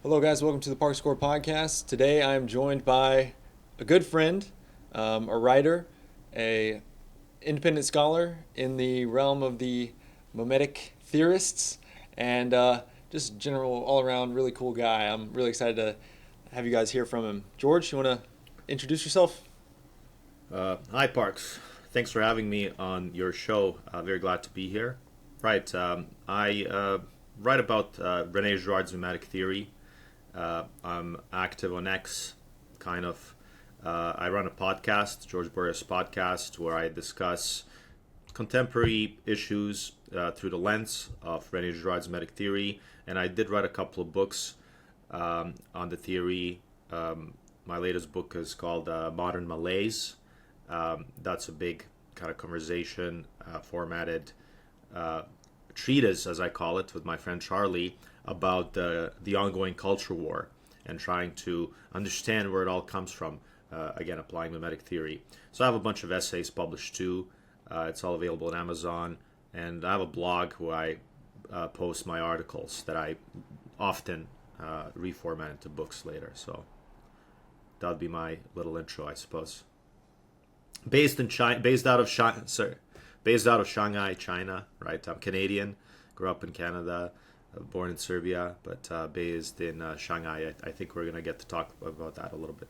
Hello, guys. Welcome to the Park Score podcast. Today, I am joined by a good friend, a writer, a independent scholar in the realm of the mimetic theorists, and just general, all-around, really cool guy. I'm really excited to have you guys hear from him. George, you want to introduce yourself? Hi, Parks. Thanks for having me on your show. Very glad to be here. Right. I write about Rene Girard's mimetic theory. I'm active on X, kind of. I run a podcast, George Boreas podcast, where I discuss contemporary issues through the lens of Rene Girard's mimetic theory. And I did write a couple of books on the theory. My latest book is called Modern Malaise. That's a big kind of conversation formatted treatise, as I call it, with my friend Charlie about the ongoing culture war and trying to understand where it all comes from. Again, applying mimetic theory. So I have a bunch of essays published too. It's all available on Amazon, and I have a blog where I post my articles that I often reformat into books later. So that would be my little intro, I suppose. Based out of Shanghai, China. Right, I'm Canadian. Grew up in Canada, born in Serbia, but based in Shanghai. I think we're gonna get to talk about that a little bit.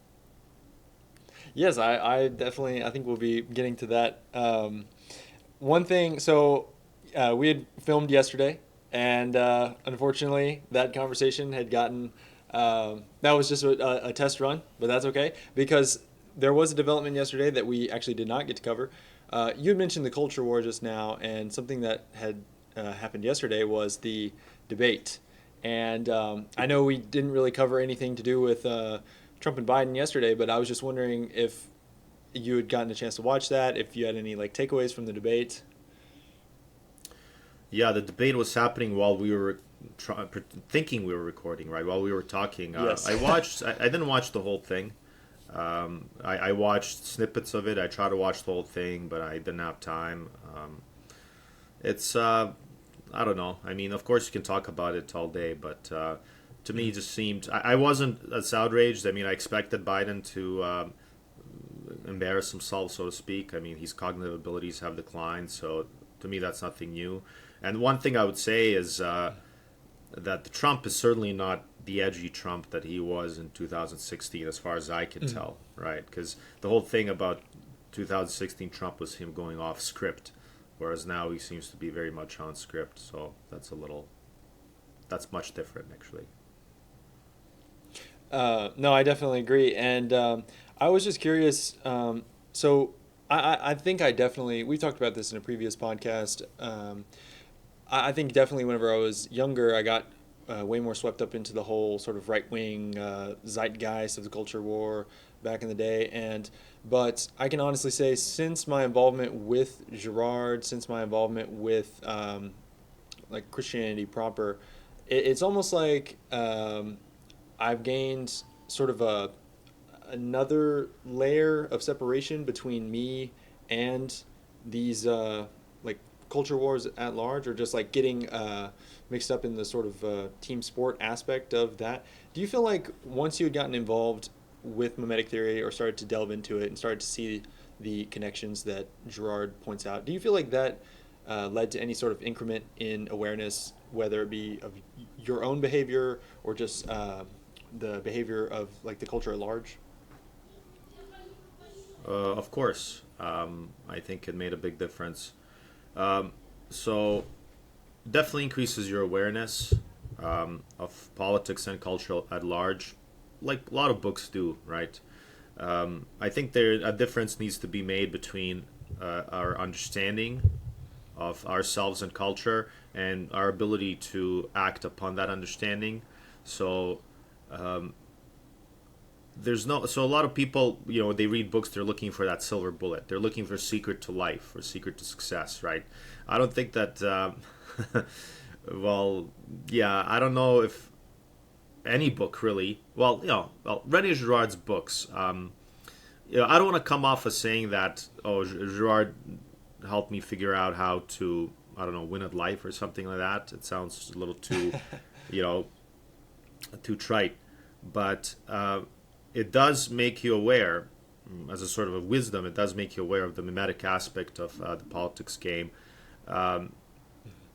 Yes, I definitely, I think we'll be getting to that. One thing, so we had filmed yesterday, and unfortunately, that conversation had gotten, that was just a test run, but that's okay, because there was a development yesterday that we actually did not get to cover. You had mentioned the culture war just now, and something that had happened yesterday was the debate. And I know we didn't really cover anything to do with Trump and Biden yesterday, but I was just wondering if you had gotten a chance to watch that, if you had any like takeaways from the debate. Yeah, the debate was happening while we were thinking we were recording, right? While we were talking. Yes. I watched. I didn't watch the whole thing. I watched snippets of it. I tried to watch the whole thing, but I didn't have time. It's I don't know. I mean, of course you can talk about it all day, but to me, it just seemed I wasn't as outraged. I mean, I expected Biden to embarrass himself, so to speak. I mean, his cognitive abilities have declined, so to me, that's nothing new. And one thing I would say is that the Trump is certainly not the edgy Trump that he was in 2016, as far as I can Mm. tell, right? Because the whole thing about 2016 Trump was him going off script, whereas now he seems to be very much on script. So that's much different, actually. No, I definitely agree. And I was just curious. So I think I definitely, we talked about this in a previous podcast. I think definitely whenever I was younger, I got way more swept up into the whole sort of right wing zeitgeist of the culture war back in the day. But I can honestly say, since my involvement with Girard, since my involvement with like Christianity proper, it's almost like I've gained sort of another layer of separation between me and these like culture wars at large, or just like getting mixed up in the sort of team sport aspect of that. Do you feel like once you had gotten involved with mimetic theory or started to delve into it and started to see the connections that Girard points out, do you feel like that led to any sort of increment in awareness, whether it be of your own behavior or just the behavior of like the culture at large? Of course, I think it made a big difference. Um, so definitely increases your awareness of politics and culture at large, like a lot of books do, right? I think there a difference needs to be made between our understanding of ourselves and culture and our ability to act upon that understanding. So there's no so a lot of people, they read books, they're looking for that silver bullet, they're looking for secret to life or secret to success, right? I don't think that well, yeah, I don't know if any book really, Rene Girard's books, I don't want to come off as saying that, oh, Girard helped me figure out how to, I don't know, win at life or something like that. It sounds a little too, you know too trite, but it does make you aware, as a sort of a wisdom, it does make you aware of the mimetic aspect of the politics game. Um,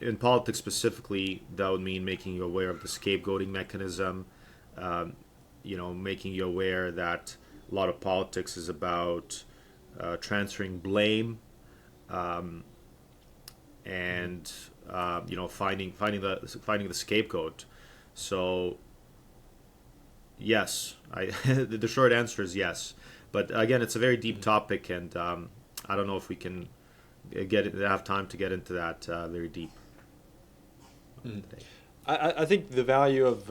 in politics specifically, that would mean making you aware of the scapegoating mechanism, um, making you aware that a lot of politics is about transferring blame, um, and finding the scapegoat. So yes, the short answer is yes. But again, it's a very deep topic, and I don't know if we can have time to get into that very deep today. I think the value of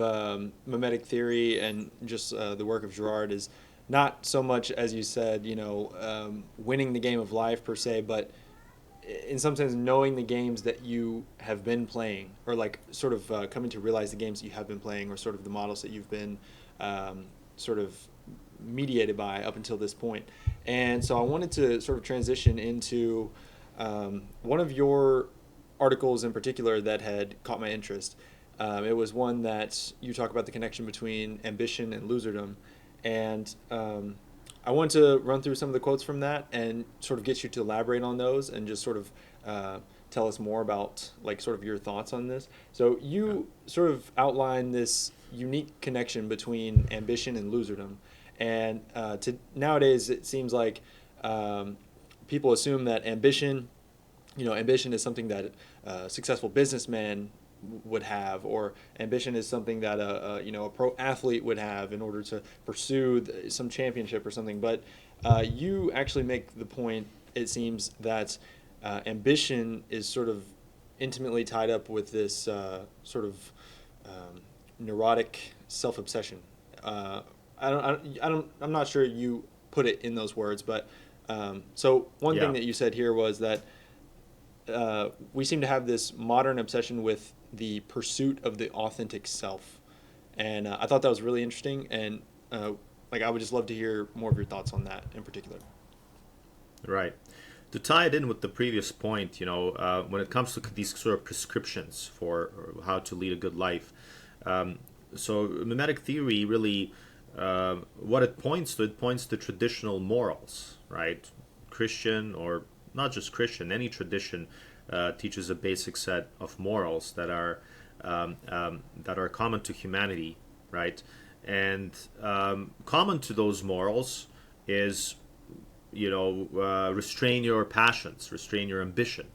mimetic theory and just the work of Girard is not so much, as you said, winning the game of life per se, but in some sense knowing the games that you have been playing, or like sort of coming to realize the games that you have been playing, or sort of the models that you've been sort of mediated by up until this point. And so I wanted to sort of transition into one of your articles in particular that had caught my interest. It was one that you talk about the connection between ambition and loserdom. And I want to run through some of the quotes from that and sort of get you to elaborate on those and just sort of tell us more about like sort of your thoughts on this. So you sort of outline this unique connection between ambition and loserdom. And nowadays it seems like people assume that ambition is something that a successful businessman would have, or ambition is something that a pro athlete would have in order to pursue some championship or something. But you actually make the point, it seems, that ambition is sort of intimately tied up with this sort of neurotic self-obsession. I'm not sure you put it in those words, but so one thing that you said here was that we seem to have this modern obsession with the pursuit of the authentic self, and I thought that was really interesting, and I would just love to hear more of your thoughts on that in particular. Right. To tie it in with the previous point, when it comes to these sort of prescriptions for how to lead a good life, so mimetic theory really, what it points to traditional morals, right? Christian, or not just Christian, any tradition teaches a basic set of morals that are common to humanity, right? And common to those morals is, restrain your passions, restrain your ambition,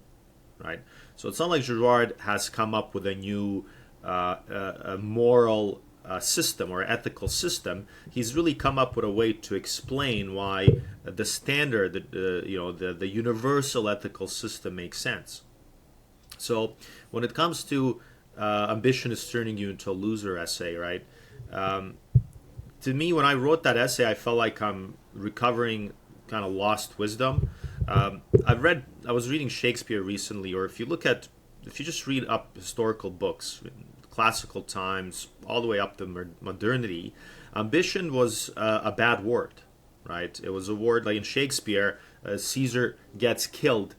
right? So it's not like Girard has come up with a new a moral system or ethical system. He's really come up with a way to explain why the standard, the universal ethical system makes sense. So when it comes to ambition is turning you into a loser essay, right? To me, when I wrote that essay, I felt like I'm recovering kind of lost wisdom. I was reading Shakespeare recently, or if you just read up historical books, classical times, all the way up to modernity, ambition was a bad word, right? It was a word like in Shakespeare, Caesar gets killed.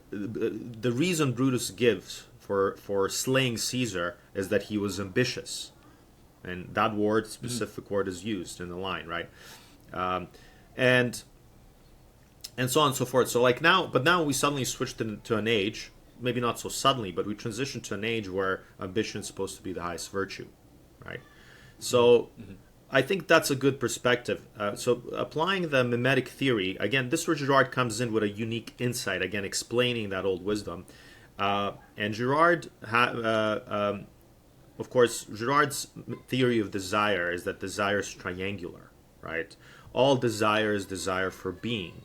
The reason Brutus gives for slaying Caesar is that he was ambitious, and that specific word is used in the line, right? And so on and so forth. So now we suddenly switched to an age, maybe not so suddenly, but we transitioned to an age where ambition is supposed to be the highest virtue, right? So I think that's a good perspective. So applying the mimetic theory, again, this where Girard comes in with a unique insight, again, explaining that old wisdom. And Girard, of course, Girard's theory of desire is that desire is triangular, right? All desire is desire for being.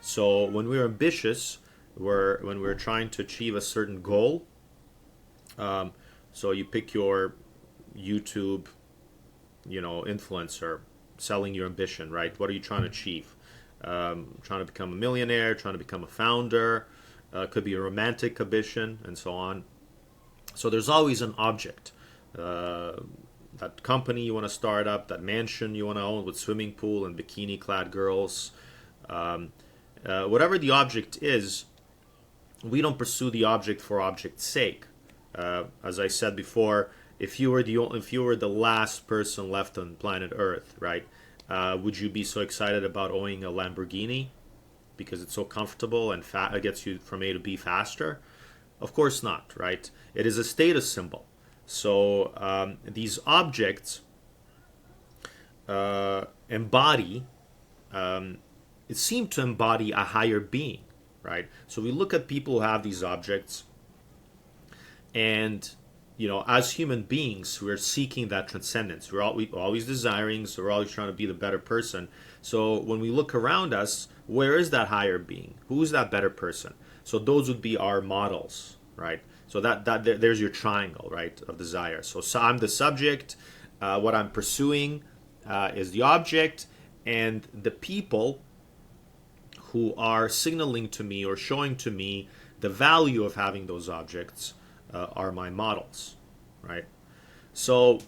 So when we're ambitious, when we're trying to achieve a certain goal, so you pick your YouTube, influencer, selling your ambition, right? What are you trying to achieve? Trying to become a millionaire, trying to become a founder, could be a romantic ambition, and so on. So there's always an object. That company you want to start up, that mansion you want to own with swimming pool and bikini-clad girls, whatever the object is, we don't pursue the object for object's sake. As I said before, if you were the last person left on planet Earth, right? Would you be so excited about owning a Lamborghini because it's so comfortable and it gets you from A to B faster? Of course not, right? It is a status symbol. So these objects embody, it seemed to embody a higher being, right? So we look at people who have these objects, and as human beings, we're seeking that transcendence. We're always desiring, so we're always trying to be the better person. So when we look around us, where is that higher being? Who's that better person? So those would be our models, right? So there's your triangle, right, of desire. So I'm the subject. What I'm pursuing is the object, and the people who are signaling to me or showing to me the value of having those objects are my models, right? So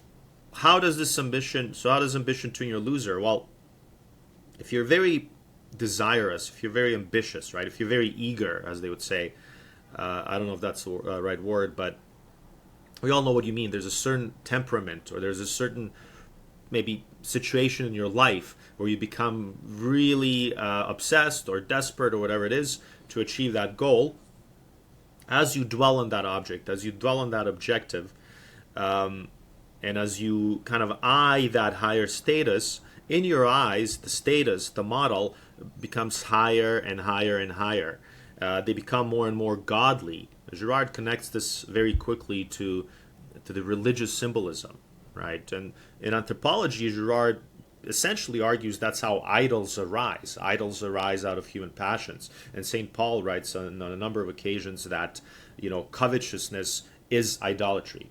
how does ambition turn you a loser? Well, if you're very desirous, if you're very ambitious, right? If you're very eager, as they would say, I don't know if that's the right word, but we all know what you mean. There's a certain temperament, or there's a certain maybe situation in your life where you become really obsessed or desperate or whatever it is to achieve that goal. As you dwell on that object, as you dwell on that objective, and as you kind of eye that higher status, in your eyes, the status, the model, becomes higher and higher and higher. They become more and more godly. Girard connects this very quickly to the religious symbolism, right? And in anthropology, Girard essentially argues that's how idols arise. Idols arise out of human passions. And St. Paul writes on a number of occasions that, covetousness is idolatry.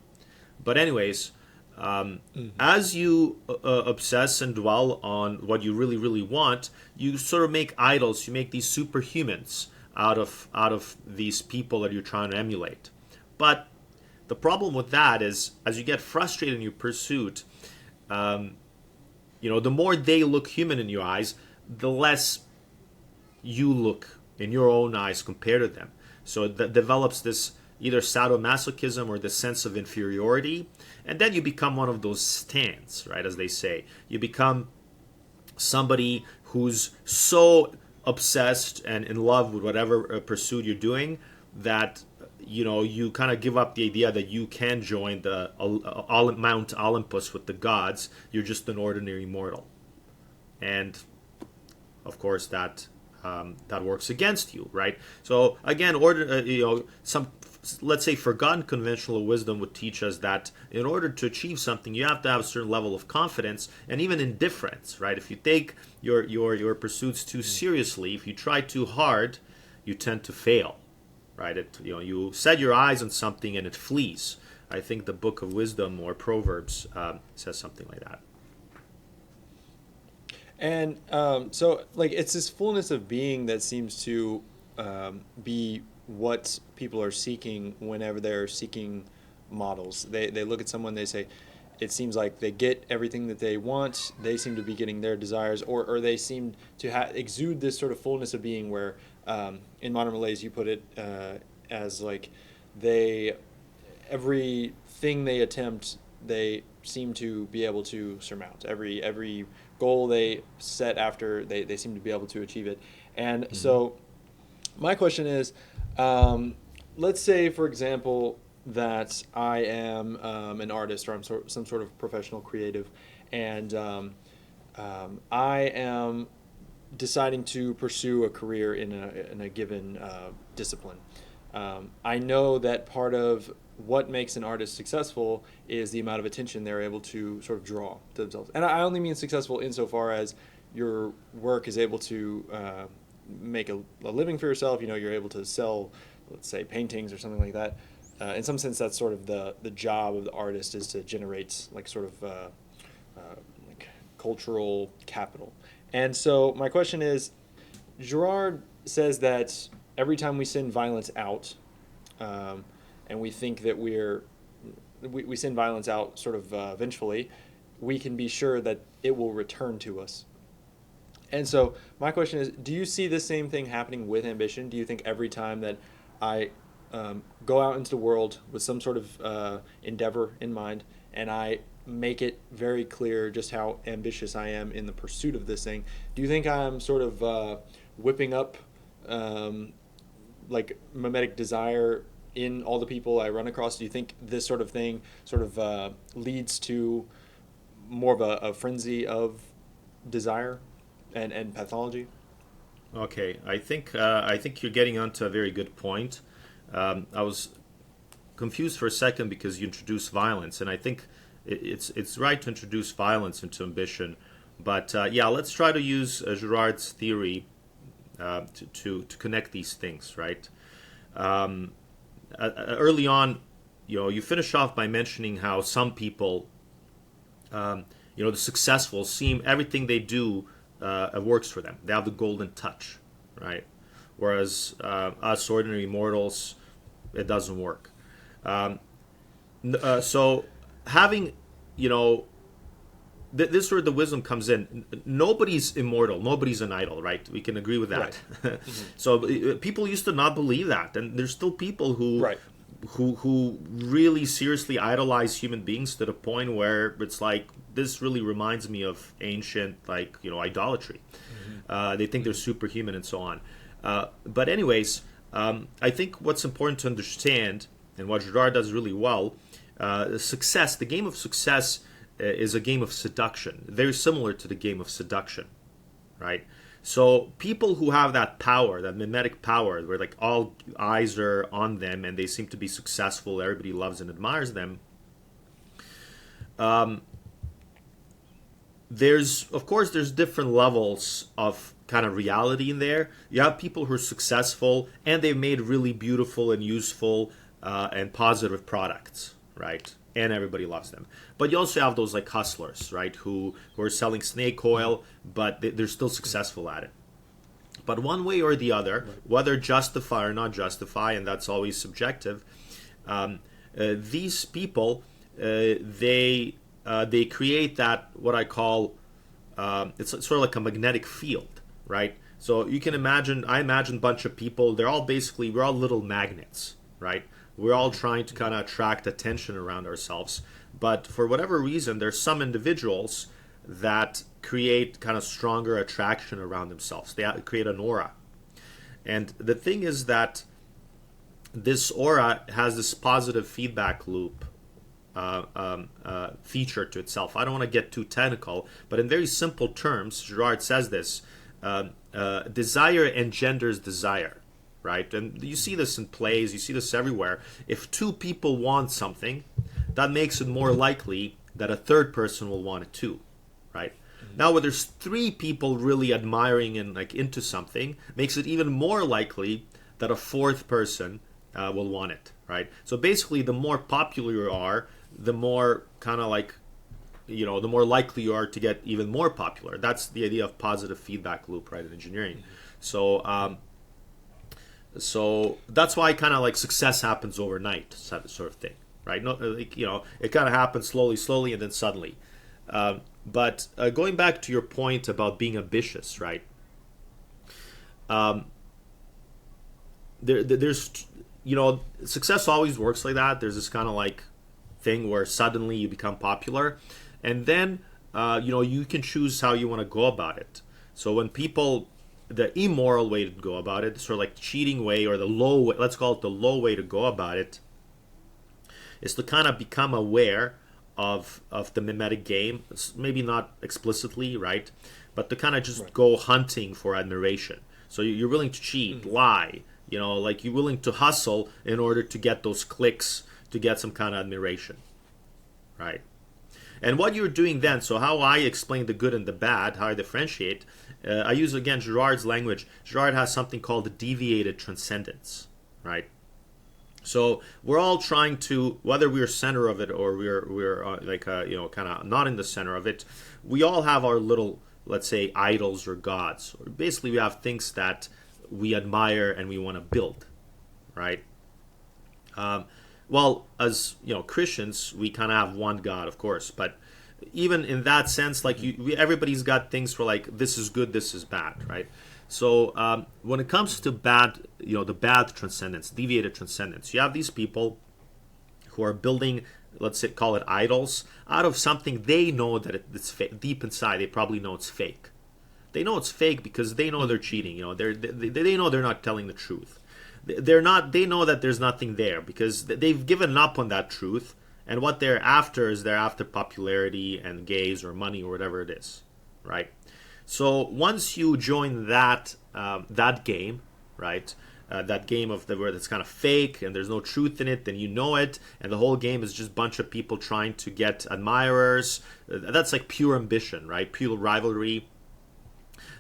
But anyways, as you obsess and dwell on what you really, really want, you sort of make idols. You make these superhumans out of these people that you're trying to emulate. But the problem with that is, as you get frustrated in your pursuit, the more they look human in your eyes, the less you look in your own eyes compared to them. So that develops this either sadomasochism or this sense of inferiority, and then you become one of those stans, right, as they say. You become somebody who's so obsessed and in love with whatever pursuit you're doing that you kind of give up the idea that you can join the Mount Olympus with the gods. You're just an ordinary mortal, and of course that works against you, right? So again, some, let's say, forgotten conventional wisdom would teach us that in order to achieve something, you have to have a certain level of confidence and even indifference, right? If you take your pursuits too seriously, if you try too hard, you tend to fail. Right, you set your eyes on something and it flees. I think the Book of Wisdom or Proverbs says something like that. And so, like, it's this fullness of being that seems to be what people are seeking whenever they're seeking models. They look at someone, they say, it seems like they get everything that they want. They seem to be getting their desires, or they seem to exude this sort of fullness of being where, in modern Malays, you put it as like everything they attempt, they seem to be able to surmount. Every goal they set after, they seem to be able to achieve it. And so my question is, let's say, for example, that I am an artist, or I'm some sort of professional creative, and I am deciding to pursue a career in a given discipline. I know that part of what makes an artist successful is the amount of attention they're able to sort of draw to themselves. And I only mean successful insofar as your work is able to make a living for yourself. You're able to sell, let's say, paintings or something like that. In some sense, that's sort of the job of the artist, is to generate like sort of like cultural capital. And so my question is, Girard says that every time we send violence out, and we think that we send violence out sort of vengefully, we can be sure that it will return to us. And so my question is, do you see the same thing happening with ambition? Do you think every time that I go out into the world with some sort of endeavor in mind, and I make it very clear just how ambitious I am in the pursuit of this thing. Do you think I'm sort of whipping up um, like mimetic desire in all the people I run across? Do you think this sort of thing sort of leads to more of a frenzy of desire and pathology? Okay, I think you're getting onto a very good point. I was confused for a second because you introduced violence, and I think it's right to introduce violence into ambition. But yeah, let's try to use Girard's theory to connect these things, right? Um, Early on, you finish off by mentioning how some people, the successful, seem everything they do works for them. They have the golden touch, right? Whereas us ordinary mortals, it doesn't work. Um, so having, you know, this is where the wisdom comes in. Nobody's immortal. Nobody's an idol, right? We can agree with that. Right. Hmm. So people used to not believe that, and there's still people who Right. who really seriously idolize human beings to the point where it's like this really reminds me of ancient idolatry. They think they're superhuman and so on. But anyways, I think what's important to understand, and what Girard does really well, success. The game of success is a game of seduction, very similar to the game of seduction, right? So people who have that power, that mimetic power, where like all eyes are on them and they seem to be successful, everybody loves and admires them. There's different levels of kind of reality in there. You have people who are successful and they've made really beautiful and useful and positive products, right? And everybody loves them. But you also have those like hustlers, right, who are selling snake oil, but they're still successful at it. But one way or the other, whether justify or not justify, and that's always subjective, these people they create that what I call it's sort of like a magnetic field, right? So you can imagine, I imagine a bunch of people. We're all little magnets, right? We're all trying to kind of attract attention around ourselves. But for whatever reason, there's some individuals that create kind of stronger attraction around themselves. They create an aura. And the thing is that this aura has this positive feedback loop feature to itself. I don't want to get too technical, but in very simple terms, Girard says this, desire engenders desire. Right? And you see this in plays, you see this everywhere. If two people want something, that makes it more likely that a third person will want it too, right? Mm-hmm. Now, when there's three people really admiring and like into something, makes it even more likely that a fourth person will want it, right? So basically, the more popular you are, the more kind of like, the more likely you are to get even more popular. That's the idea of positive feedback loop, right, in engineering. Mm-hmm. So that's why kind of like success happens overnight, sort of thing, right? No, it kind of happens slowly, and then suddenly. But going back to your point about being ambitious, right? There's, success always works like that. There's this kind of like thing where suddenly you become popular, and then you can choose how you want to go about it. So when people, the immoral way to go about it, sort of like cheating way, or the low way, let's call it the low way to go about it, is to kind of become aware of the mimetic game. It's maybe not explicitly, right, but to kind of just go hunting for admiration. So you're willing to cheat, lie, like you're willing to hustle in order to get those clicks, to get some kind of admiration, right? And what you're doing then, so how I explain the good and the bad, how I differentiate, I use again Girard's language. Girard has something called the deviated transcendence, right? So we're all trying to, whether we're center of it or we're kind of not in the center of it, we all have our little, let's say, idols or gods. Or basically, we have things that we admire and we want to build, right? Well, as Christians, we kind of have one God, of course, but even in that sense, like everybody's got things for like this is good, this is bad, right? So when it comes to bad, the bad transcendence, deviated transcendence, you have these people who are building, let's say, call it idols, out of something they know that it's fake. Deep inside, they probably know it's fake. They know it's fake because they know they're cheating. They know they're not telling the truth. They're not. They know that there's nothing there because they've given up on that truth. And what they're after is they're after popularity and gaze or money or whatever it is, right? So once you join that game, right? That game of where it's kind of fake and there's no truth in it, then you know it, and the whole game is just a bunch of people trying to get admirers. That's like pure ambition, right? Pure rivalry.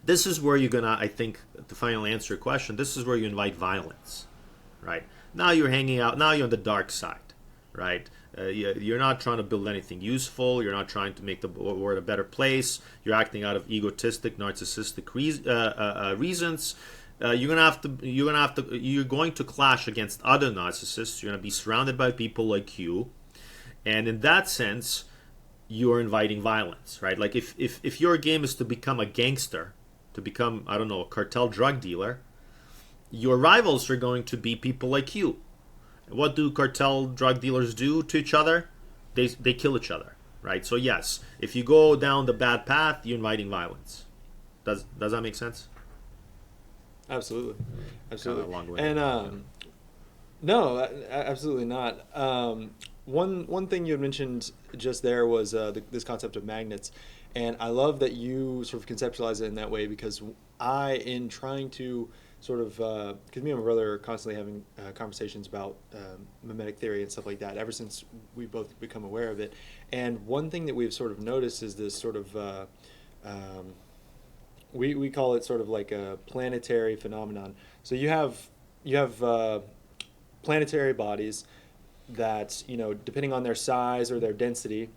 This is where you're gonna, I think, to finally answer your question, this is where you invite violence, right? Now you're hanging out. Now you're on the dark side, right? You're not trying to build anything useful. You're not trying to make the world a better place. You're acting out of egotistic, narcissistic reasons. You're going to clash against other narcissists. You're going to be surrounded by people like you, and in that sense, you're inviting violence, right? Like if your game is to become a gangster, to become, I don't know, a cartel drug dealer, your rivals are going to be people like you. What do cartel drug dealers do to each other? They kill each other, right? So yes, if you go down the bad path, you're inviting violence. Does that make sense? Absolutely, absolutely. Kind of long-winded. And no, absolutely not. One thing you had mentioned just there was this concept of magnets, and I love that you sort of conceptualize it in that way because in trying to sort of, because me and my brother are constantly having conversations about mimetic theory and stuff like that ever since we both become aware of it. And one thing that we've sort of noticed is this sort of, we call it sort of like a planetary phenomenon. So you have planetary bodies that, depending on their size or their density,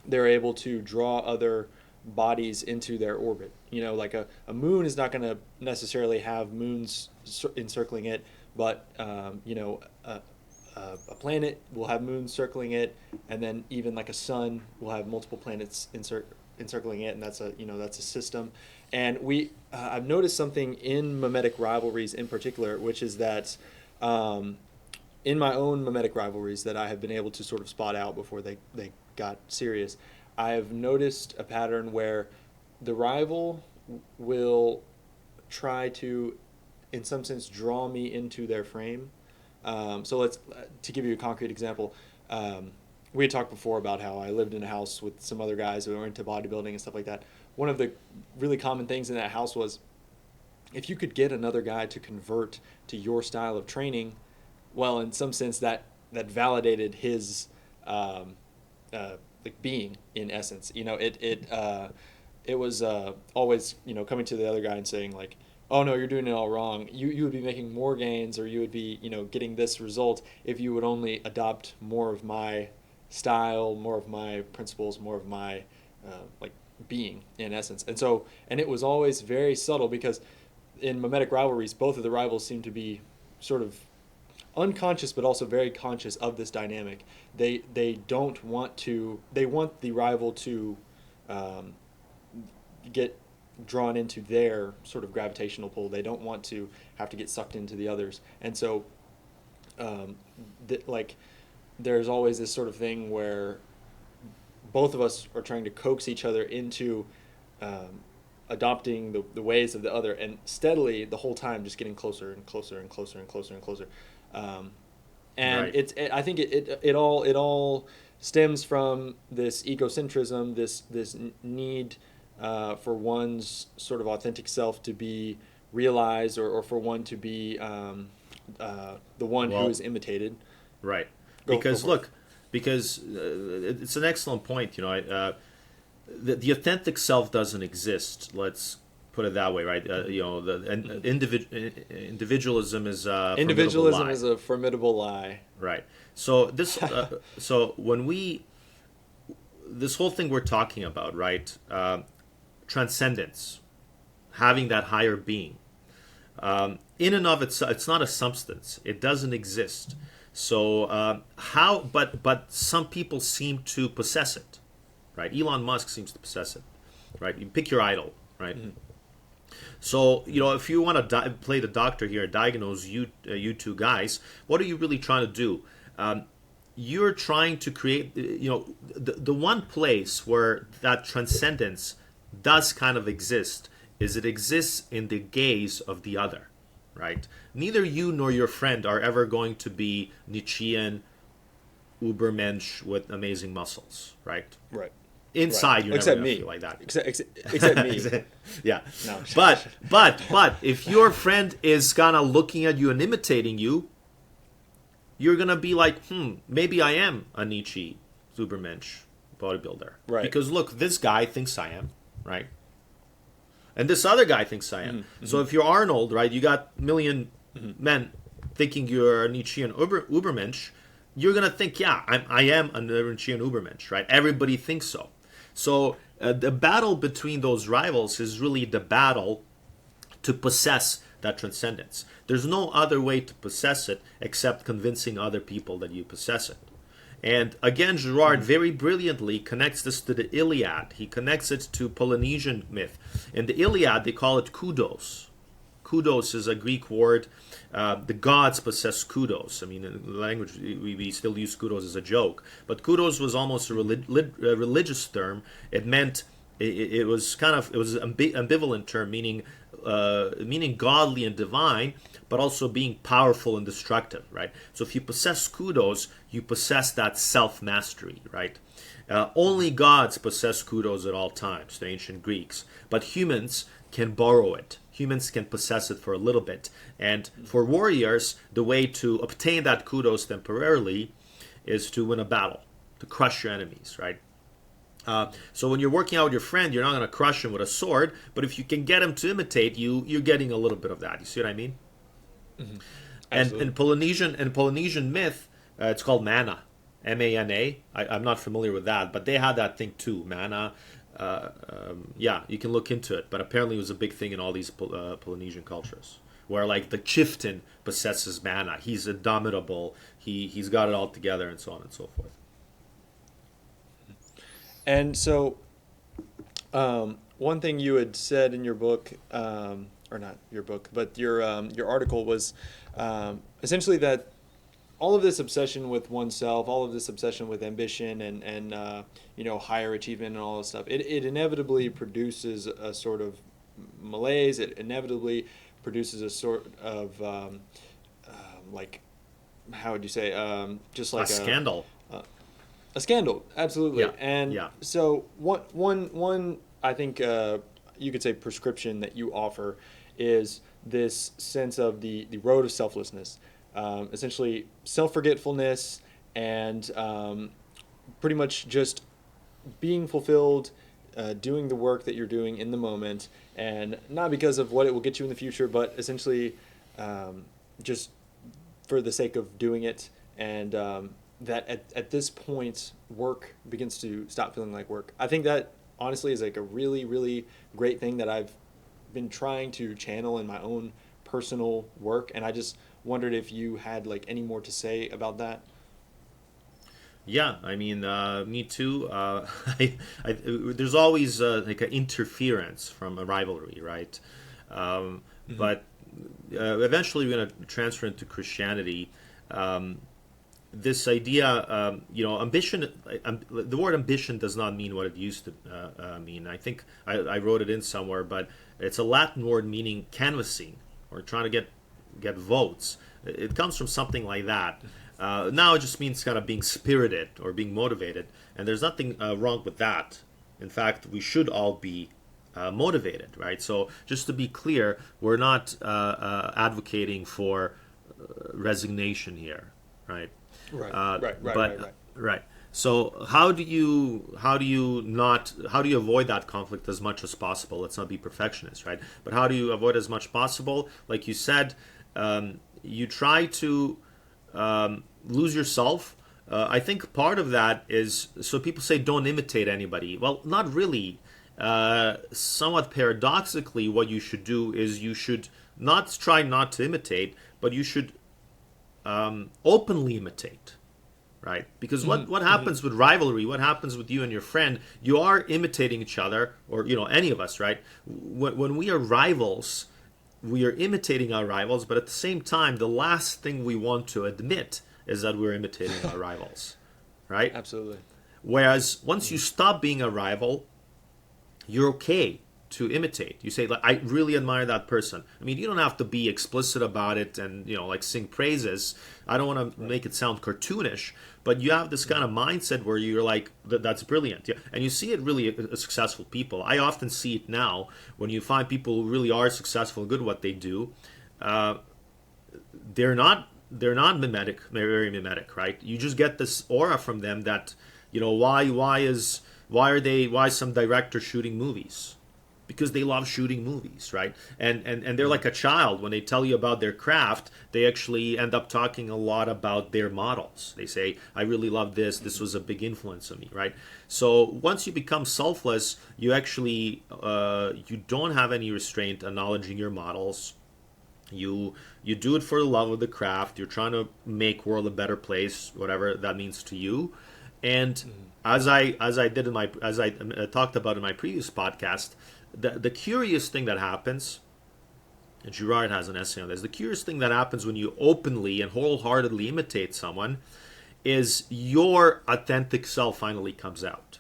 they're able to draw other bodies into their orbit. Like a moon is not going to necessarily have moons encircling it, but a planet will have moons circling it, and then even like a sun will have multiple planets encircling it, and that's a system. And I've noticed something in mimetic rivalries in particular, which is that in my own mimetic rivalries that I have been able to sort of spot out before they got serious, I have noticed a pattern where the rival will try to, in some sense, draw me into their frame. So to give you a concrete example, we had talked before about how I lived in a house with some other guys who were into bodybuilding and stuff like that. One of the really common things in that house was if you could get another guy to convert to your style of training, well, in some sense that validated his like being in essence. It was always coming to the other guy and saying like, oh no, you're doing it all wrong. You would be making more gains, or you would be getting this result if you would only adopt more of my style, more of my principles, more of my like being in essence. And it was always very subtle because in mimetic rivalries, both of the rivals seem to be sort of unconscious but also very conscious of this dynamic. They don't want to. They want the rival to get drawn into their sort of gravitational pull. They don't want to have to get sucked into the others. And so, there's always this sort of thing where both of us are trying to coax each other into adopting the ways of the other, and steadily the whole time just getting closer and closer and closer and closer and closer. And Right. I think it all stems from this egocentrism, this need for one's sort of authentic self to be realized, or for one to be the one who Well, is imitated. right. Go Because for it. look, because it's an excellent point. The authentic self doesn't exist. Let's put it that way, right? Individualism is a formidable Individualism lie. is a formidable lie. Right. So so when this whole thing we're talking about, right? Transcendence, having that higher being, in and of itself, it's not a substance. It doesn't exist. So how? But some people seem to possess it, right? Elon Musk seems to possess it, right? You pick your idol, right? So, if you want to play the doctor here, diagnose you two guys, what are you really trying to do? You're trying to create, the one place where that transcendence does kind of exist is it exists in the gaze of the other, right? Neither you nor your friend are ever going to be Nietzschean Ubermensch with amazing muscles, right? Right. Inside, Right. you're never Except gonna me. feel like that. Except me. Yeah. No. But if your friend is kind of looking at you and imitating you, you're gonna be like, maybe I am a Nietzsche Supermensch bodybuilder. Right. Because look, this guy thinks I am, right? And this other guy thinks I am. Mm-hmm. So if you're Arnold, right, you got a million men thinking you're a Nietzschean Ubermensch, you're gonna think, yeah, I am a Nietzschean Ubermensch, right? Everybody thinks so. So the battle between those rivals is really the battle to possess that transcendence. There's no other way to possess it except convincing other people that you possess it. And again, Girard very brilliantly connects this to the Iliad. He connects it to Polynesian myth. In the Iliad, they call it kudos. Kudos is a Greek word. The gods possess kudos. I mean, in language, we still use kudos as a joke. But kudos was almost a religious term. It meant, it was an ambivalent term, meaning godly and divine, but also being powerful and destructive, right? So if you possess kudos, you possess that self-mastery, right? Only gods possess kudos at all times, the ancient Greeks. But humans can borrow it. Humans can possess it for a little bit. And for warriors, the way to obtain that kudos temporarily is to win a battle, to crush your enemies, right? So when you're working out with your friend, you're not going to crush him with a sword, but if you can get him to imitate you, you're getting a little bit of that. You see what I mean? Mm-hmm. And in Polynesian myth, it's called mana, M-A-N-A. I'm not familiar with that, but they had that thing too, mana. Yeah, you can look into it, but apparently it was a big thing in all these Polynesian cultures, where like the chieftain possesses mana. He's indomitable. He's got it all together, and so on and so forth. And so, one thing you had said in your book, or not your book, but your article was essentially that all of this obsession with oneself, all of this obsession with ambition and higher achievement and all this stuff, it inevitably produces a sort of malaise. It inevitably produces a sort of like, how would you say, just like a scandal. A scandal, absolutely. Yeah. And yeah. So one I think you could say prescription that you offer is this sense of the road of selflessness, essentially self-forgetfulness and pretty much just being fulfilled, doing the work that you're doing in the moment, and not because of what it will get you in the future, but essentially just for the sake of doing it. And that at this point, work begins to stop feeling like work. I think that honestly is like a really, really great thing that I've been trying to channel in my own personal work. And I just wondered if you had like any more to say about that. Yeah, I mean, me too. There's always like an interference from a rivalry, right? But eventually we're going to transfer into Christianity. This idea, ambition, the word ambition does not mean what it used to mean. I think I wrote it in somewhere, but it's a Latin word meaning canvassing or trying to get votes. It comes from something like that. Now it just means kind of being spirited or being motivated, and there's nothing wrong with that. In fact, we should all be motivated, right? So just to be clear, we're not advocating for resignation here, right? Right. So how do you avoid that conflict as much as possible? Let's not be perfectionists, right? But how do you avoid as much possible? Like you said, you try to lose yourself. I think part of that is, so people say don't imitate anybody. Well, not really. Somewhat paradoxically, what you should do is you should try not to imitate, but you should openly imitate, right? Because what happens with rivalry, what happens with you and your friend, you are imitating each other, or any of us, right? When we are rivals, we are imitating our rivals, but at the same time, the last thing we want to admit is that we're imitating our rivals, right? Absolutely. Whereas once you stop being a rival, you're okay to imitate. You say, like, I really admire that person. I mean, you don't have to be explicit about it and, like, sing praises. I don't want to make it sound cartoonish, but you have this kind of mindset where you're like, that's brilliant. Yeah. And you see it really successful people. I often see it now when you find people who really are successful and good at what they do. They're not mimetic, very mimetic, right? You just get this aura from them that, why is some director shooting movies? Because they love shooting movies, right? And they're like a child. When they tell you about their craft, they actually end up talking a lot about their models. They say, I really love this. This was a big influence on me, right? So once you become selfless, you actually, you don't have any restraint acknowledging your models. You do it for the love of the craft. You're trying to make world a better place, whatever that means to you. And as I talked about in my previous podcast, the curious thing that happens, and Girard has an essay on this, the curious thing that happens when you openly and wholeheartedly imitate someone is your authentic self finally comes out.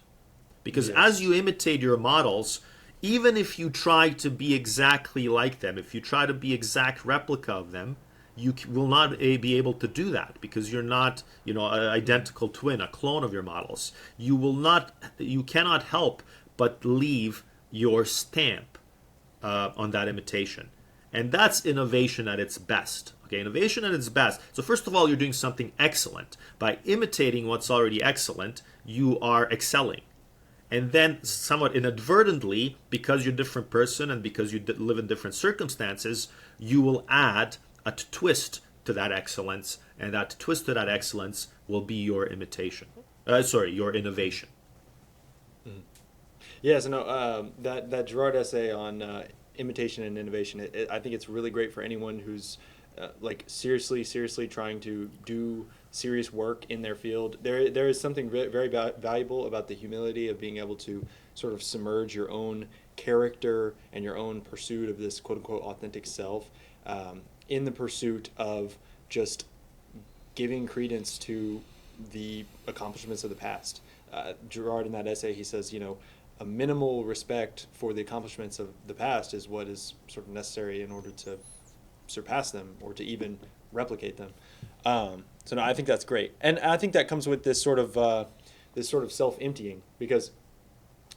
Because as you imitate your models, even if you try to be exactly like them, if you try to be exact replica of them, you will not be able to do that because you're not, an identical twin, a clone of your models. You cannot help but leave your stamp on that imitation. And that's innovation at its best. Okay, innovation at its best. So first of all, you're doing something excellent. By imitating what's already excellent, you are excelling. And then somewhat inadvertently, because you're a different person and because you live in different circumstances, you will add a twist to that excellence. And that twist to that excellence will be your imitation. Your innovation. Yes, no, that Girard essay on imitation and innovation, I think it's really great for anyone who's like seriously trying to do serious work in their field. There is something very valuable about the humility of being able to sort of submerge your own character and your own pursuit of this quote unquote authentic self in the pursuit of just giving credence to the accomplishments of the past. Girard in that essay, he says, a minimal respect for the accomplishments of the past is what is sort of necessary in order to surpass them or to even replicate them. So no, I think that's great, and I think that comes with this sort of self-emptying, because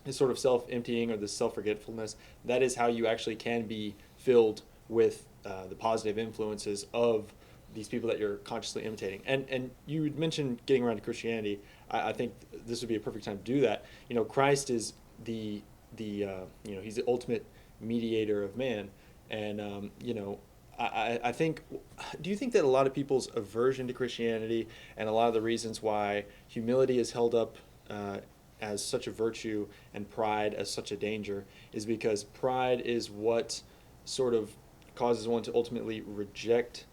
this sort of self-emptying or this self-forgetfulness, that is how you actually can be filled with the positive influences of these people that you're consciously imitating. And you had mentioned getting around to Christianity. I think this would be a perfect time to do that. Christ is he's the ultimate mediator of man, and I think, do you think that a lot of people's aversion to Christianity and a lot of the reasons why humility is held up as such a virtue and pride as such a danger is because pride is what sort of causes one to ultimately reject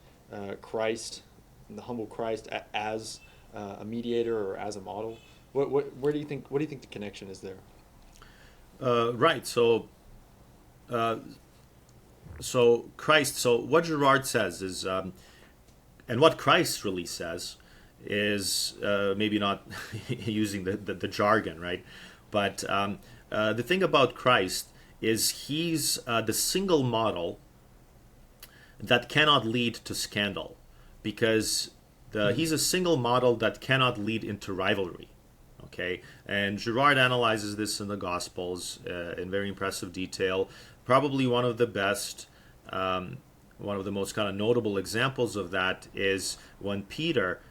Christ, the humble Christ, as a mediator or as a model? What do you think the connection is there? Right. So Christ. So what Girard says is, and what Christ really says is, maybe not using the jargon, right? But the thing about Christ is he's the single model that cannot lead to scandal, because he's a single model that cannot lead into rivalry. Okay, and Girard analyzes this in the Gospels in very impressive detail. Probably one of the best, one of the most kind of notable examples of that is when Peter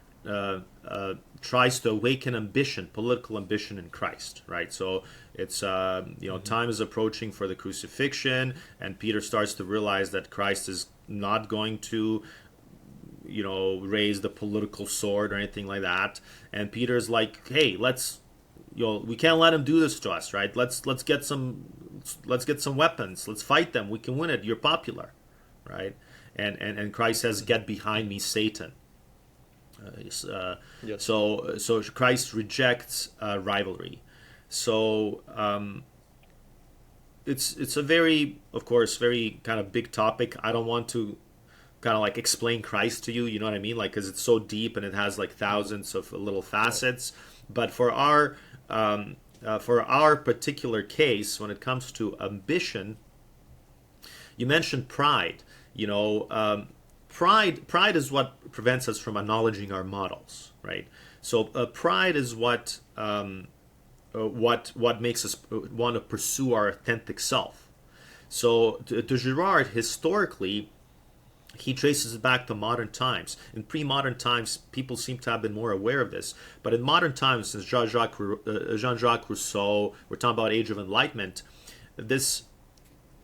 tries to awaken ambition, political ambition in Christ, right? So it's, time is approaching for the crucifixion, and Peter starts to realize that Christ is not going to raise the political sword or anything like that. And Peter's like, hey, we can't let him do this to us, right? Let's get some weapons. Let's fight them. We can win it. You're popular, right? And Christ says, get behind me, Satan. Yes. So Christ rejects rivalry. So it's a very, of course, very kind of big topic. I don't want to kind of like explain Christ to you, you know what I mean? Like, because it's so deep and it has like thousands of little Right. facets. But for our particular case, when it comes to ambition, you mentioned pride. You know, pride is what prevents us from acknowledging our models, right? So pride is what makes us want to pursue our authentic self. So to Girard, historically, he traces it back to modern times. In pre-modern times, people seem to have been more aware of this. But in modern times, since Jean-Jacques Rousseau, we're talking about Age of Enlightenment, this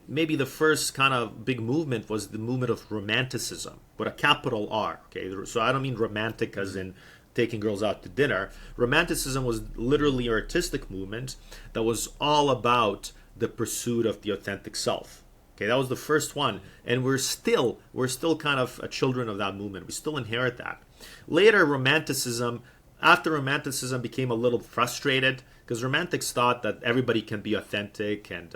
maybe the first kind of big movement was the movement of romanticism, with a capital R. Okay, so I don't mean romantic as in taking girls out to dinner. Romanticism was literally an artistic movement that was all about the pursuit of the authentic self. Okay, that was the first one, and we're still kind of children of that movement. We still inherit that. Later, after romanticism became a little frustrated because romantics thought that everybody can be authentic and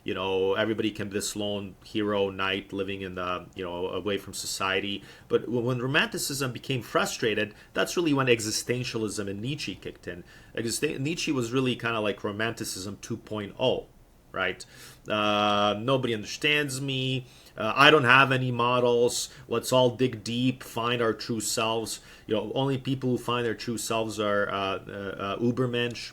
everybody can be this lone hero knight living in the away from society. But when romanticism became frustrated, that's really when existentialism and Nietzsche kicked in. Nietzsche was really kind of like romanticism 2.0, right? Nobody understands me. I don't have any models. Let's all dig deep, find our true selves. Only people who find their true selves are Ubermensch,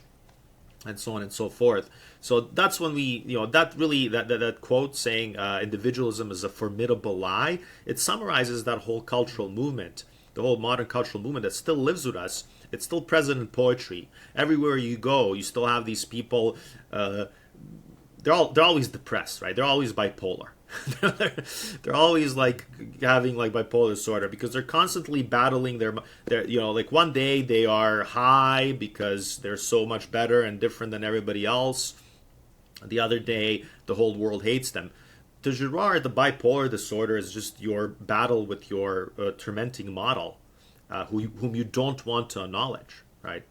and so on and so forth. So that's when that quote saying individualism is a formidable lie. It summarizes that whole cultural movement, the whole modern cultural movement that still lives with us. It's still present in poetry. Everywhere you go, you still have these people. They're always depressed, right? They're always bipolar. they're always like having like bipolar disorder because they're constantly battling their like one day they are high because they're so much better and different than everybody else. The other day the whole world hates them. To Girard, the bipolar disorder is just your battle with your tormenting model, whom you don't want to acknowledge, right?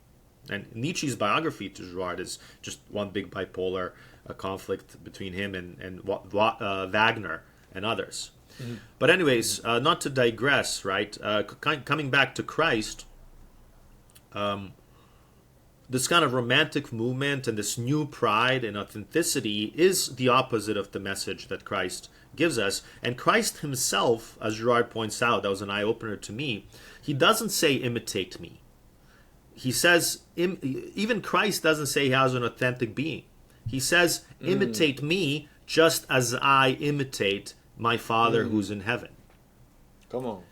And Nietzsche's biography to Girard is just one big bipolar conflict between him and Wagner and others. Mm-hmm. But anyways, not to digress, right? Coming back to Christ, this kind of romantic movement and this new pride and authenticity is the opposite of the message that Christ gives us. And Christ himself, as Girard points out, that was an eye-opener to me, he doesn't say imitate me. He says, even Christ doesn't say he has an authentic being. He says, imitate me just as I imitate my Father who's in heaven. Come on.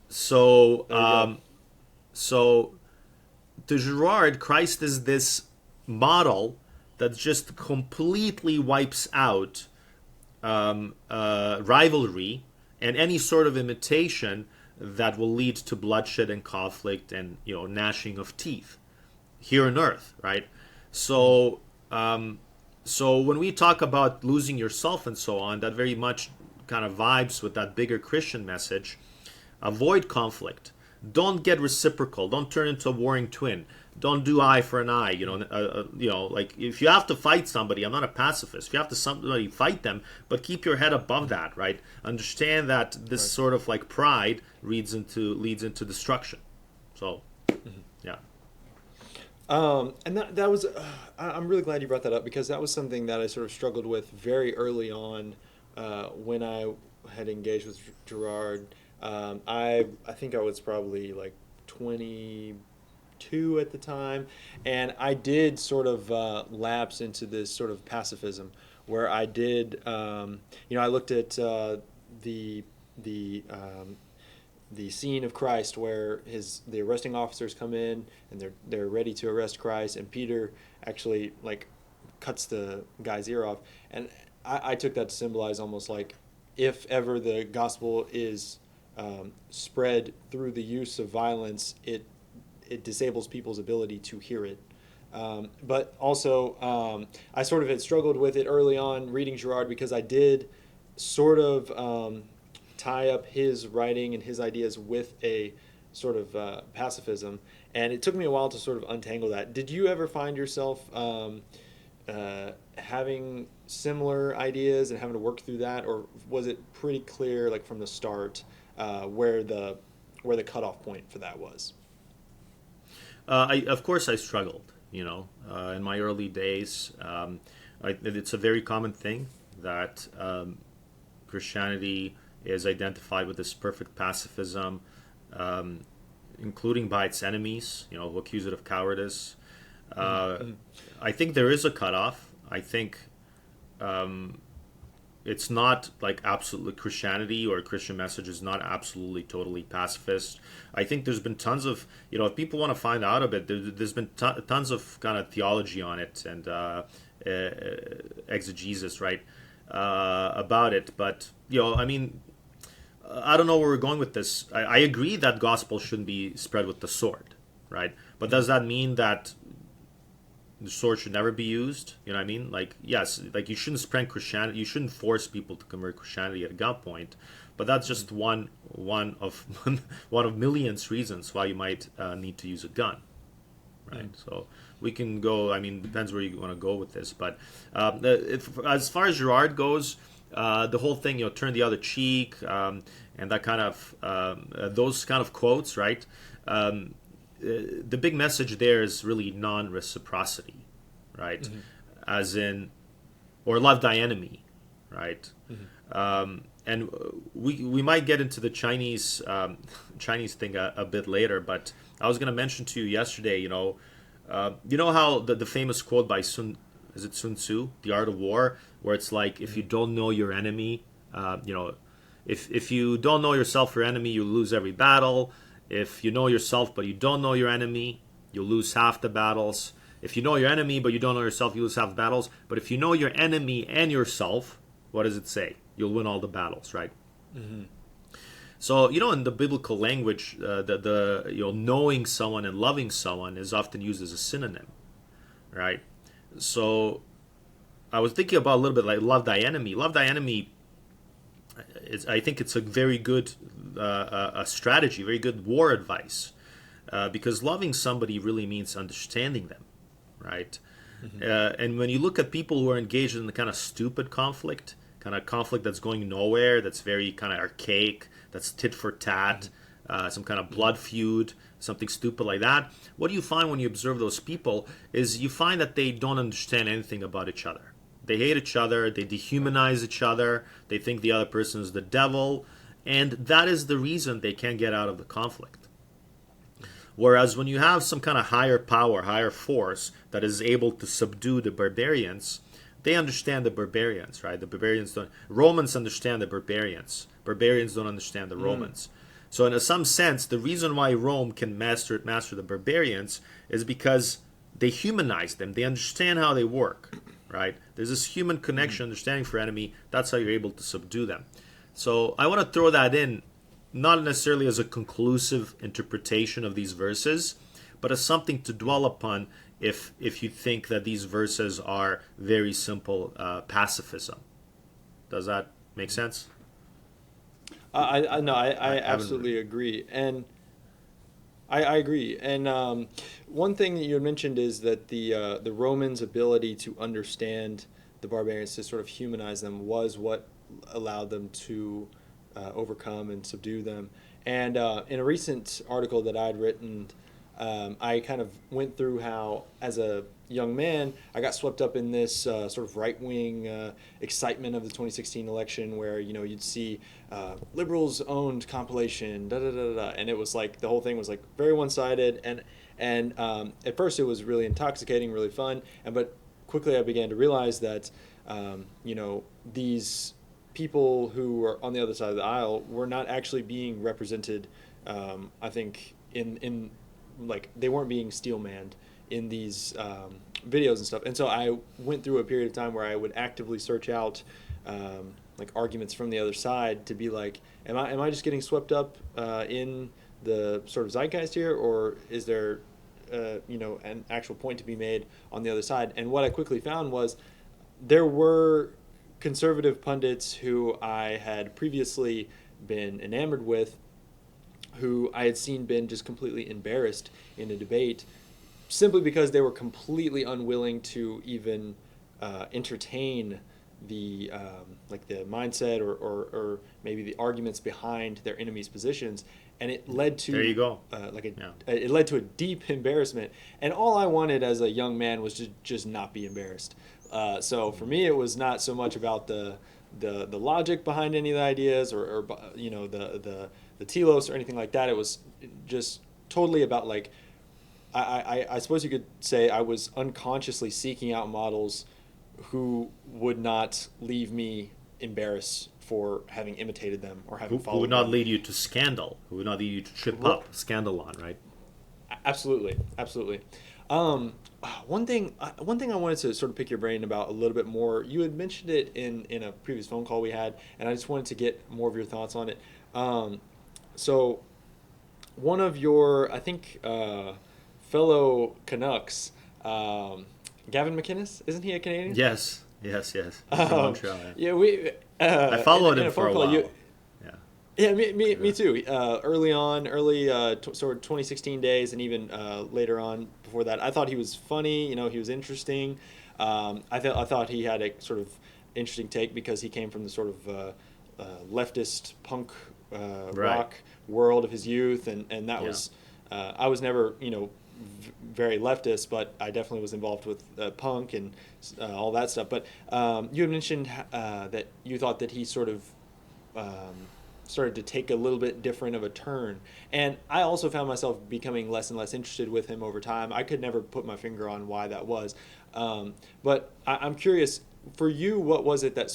So, There you go. so to Girard, Christ is this model that just completely wipes out rivalry and any sort of imitation that will lead to bloodshed and conflict and gnashing of teeth here on earth, right? So so when we talk about losing yourself and so on, that very much kind of vibes with that bigger Christian message. Avoid conflict. Don't get reciprocal. Don't turn into a warring twin. Don't do eye for an eye. Like if you have to fight somebody, I'm not a pacifist. If you have to somebody, fight them, but keep your head above that, right? Understand that this Right. sort of like pride leads into destruction. So, yeah. And that was, I'm really glad you brought that up because that was something that I sort of struggled with very early on when I had engaged with Gerard. I think I was probably like 22 at the time, and I did sort of lapse into this sort of pacifism where I did, I looked at the the um, the scene of Christ where the arresting officers come in and they're ready to arrest Christ, and Peter actually like cuts the guy's ear off, and I took that to symbolize almost like if ever the gospel is spread through the use of violence, it disables people's ability to hear it. But also, I sort of had struggled with it early on reading Girard because I did sort of tie up his writing and his ideas with a sort of pacifism, and it took me a while to sort of untangle that. Did you ever find yourself having similar ideas and having to work through that, or was it pretty clear, like from the start, where the cutoff point for that was? Of course, I struggled. In my early days, it's a very common thing that Christianity is identified with this perfect pacifism, um, including by its enemies, who accuse it of cowardice. Uh, I think there is a cutoff. I think it's not like absolutely Christianity or Christian message is not absolutely totally pacifist. I think there's been tons of if people want to find out a bit, there's been tons of kind of theology on it and exegesis, right, about it. But I mean, I don't know where we're going with this. I agree that gospel shouldn't be spread with the sword, right? But does that mean that the sword should never be used? You know what I mean? Like, yes, like you shouldn't spread Christianity. You shouldn't force people to convert Christianity at gunpoint. But that's just one of one of millions reasons why you might need to use a gun, right? So we can go. I mean, depends where you want to go with this. But as far as Girard goes, the whole thing, turn the other cheek, and that kind of those kind of quotes, right? The big message there is really non-reciprocity, right? As in, or love thy enemy, right? And we might get into the Chinese thing a bit later, but I was going to mention to you yesterday, how the famous quote by Sun Tzu, The Art of War, where it's like, if you don't know your enemy, if you don't know yourself your enemy, you lose every battle. If you know yourself but you don't know your enemy, you'll lose half the battles. If you know your enemy but you don't know yourself, you lose half the battles. But if you know your enemy and yourself, what does it say? You'll win all the battles, right? So, in the biblical language, the knowing someone and loving someone is often used as a synonym, right? So I was thinking about a little bit like love thy enemy. Love thy enemy, I think it's a very good a strategy, very good war advice, because loving somebody really means understanding them, right? And when you look at people who are engaged in the kind of stupid conflict, kind of conflict that's going nowhere, that's very kind of archaic, that's tit for tat, some kind of blood feud, something stupid like that, what do you find when you observe those people is you find that they don't understand anything about each other. They hate each other, they dehumanize each other, they think the other person is the devil, and that is the reason they can't get out of the conflict. Whereas when you have some kind of higher power, higher force that is able to subdue the barbarians, they understand the barbarians, right? The barbarians don't. Romans understand the barbarians. Barbarians don't understand the Romans. So in some sense, the reason why Rome can master the barbarians is because they humanize them. They understand how they work, right? There's this human connection, understanding for enemy. That's how you're able to subdue them. So I want to throw that in, not necessarily as a conclusive interpretation of these verses, but as something to dwell upon if you think that these verses are very simple pacifism. Does that make sense? I no, I absolutely agree, and I agree. And one thing that you had mentioned is that the Romans' ability to understand the barbarians, to sort of humanize them, was what allowed them to overcome and subdue them. And in a recent article that I'd written, I kind of went through how, as a young man, I got swept up in this sort of right-wing excitement of the 2016 election, where you'd see liberals owned compilation, da da da da, and it was like the whole thing was like very one-sided, and at first it was really intoxicating, really fun, but quickly I began to realize that these people who were on the other side of the aisle were not actually being represented. I think in like they weren't being steel manned in these videos and stuff. And so I went through a period of time where I would actively search out like arguments from the other side to be like, am I just getting swept up in the sort of zeitgeist here, or is there an actual point to be made on the other side? And what I quickly found was there were conservative pundits who I had previously been enamored with, who I had seen been just completely embarrassed in a debate simply because they were completely unwilling to even entertain the like the mindset or maybe the arguments behind their enemy's positions, and it led There to you go. Yeah. it led to a deep embarrassment. And all I wanted as a young man was to just not be embarrassed. So for me, it was not so much about the logic behind any of the ideas or the telos or anything like that. It was just totally about like I suppose you could say I was unconsciously seeking out models who would not leave me embarrassed for having imitated them or having Who would followed not them. lead you to scandal? Who would not lead you to trip Ro- up, scandal on, right? Absolutely, absolutely. One thing I wanted to sort of pick your brain about a little bit more. You had mentioned it in a previous phone call we had, and I just wanted to get more of your thoughts on it. So one of your, I think, fellow Canucks, Gavin McInnes, isn't he a Canadian? Yes, yes, yes. He's from Um, Montreal. Yeah. yeah, we I followed in him a for phone a call. while. Yeah. Yeah, me Yeah. too. Early sort of 2016 days, and even later on before that, I thought he was funny. You know, he was interesting. I thought he had a sort of interesting take because he came from the sort of leftist punk Right. rock world of his youth, and that Yeah. was I was never very leftist, but I definitely was involved with punk and all that stuff. But you had mentioned that you thought that he sort of started to take a little bit different of a turn. And I also found myself becoming less and less interested with him over time. I could never put my finger on why that was. But I'm curious, for you, what was it that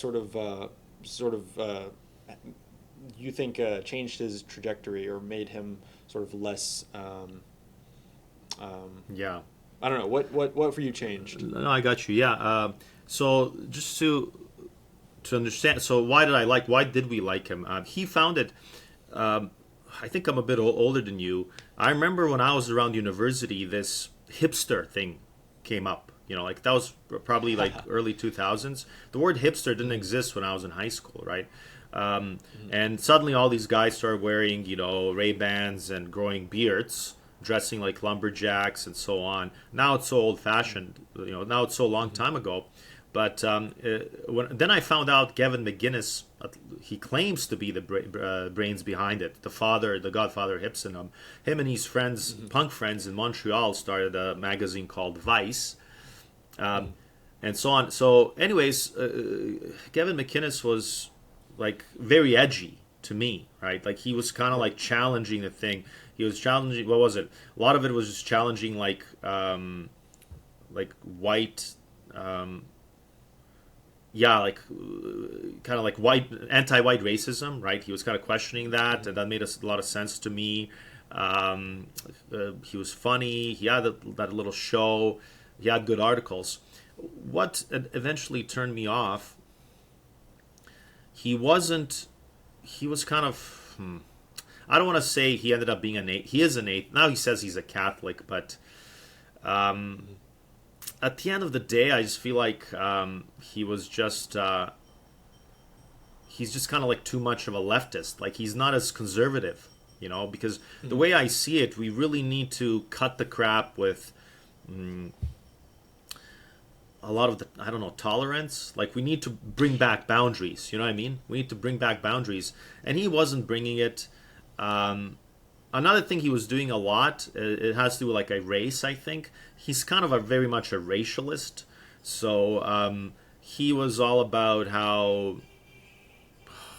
you think changed his trajectory or made him sort of less, um, Yeah. I don't know, what for you changed? No, I got you. Yeah. So just to understand, so why did we like him? He founded. Um, I think I'm a bit older than you. I remember when I was around university, this hipster thing came up. You know, like that was probably like early 2000s. The word hipster didn't exist when I was in high school, right? And suddenly all these guys started wearing, Ray-Bans and growing beards, dressing like lumberjacks and so on. Now it's so old-fashioned, now it's so long time ago. But then I found out Gavin McInnes, he claims to be the brains behind it, the godfather of hipsterdom. Him and his friends, punk friends in Montreal, started a magazine called Vice, and so on. So, anyways, Gavin McInnes was like very edgy to me, right? Like he was kind of like challenging the thing. He was challenging. What was it? A lot of it was just challenging like white. Yeah, like kind of like anti-white racism, right? He was kind of questioning that, and that made a lot of sense to me. He was funny. He had that little show. He had good articles. What eventually turned me off, he wasn't. He was kind of. I don't want to say he ended up being he is an atheist. Now he says he's a Catholic, but at the end of the day, I just feel like he was just. He's just kind of like too much of a leftist. Like he's not as conservative, because the way I see it, we really need to cut the crap with a lot of the, I don't know, tolerance. Like we need to bring back boundaries. You know what I mean? We need to bring back boundaries, and he wasn't bringing it. Another thing he was doing a lot, it has to do with like a race, I think. He's kind of very much a racialist. So he was all about how,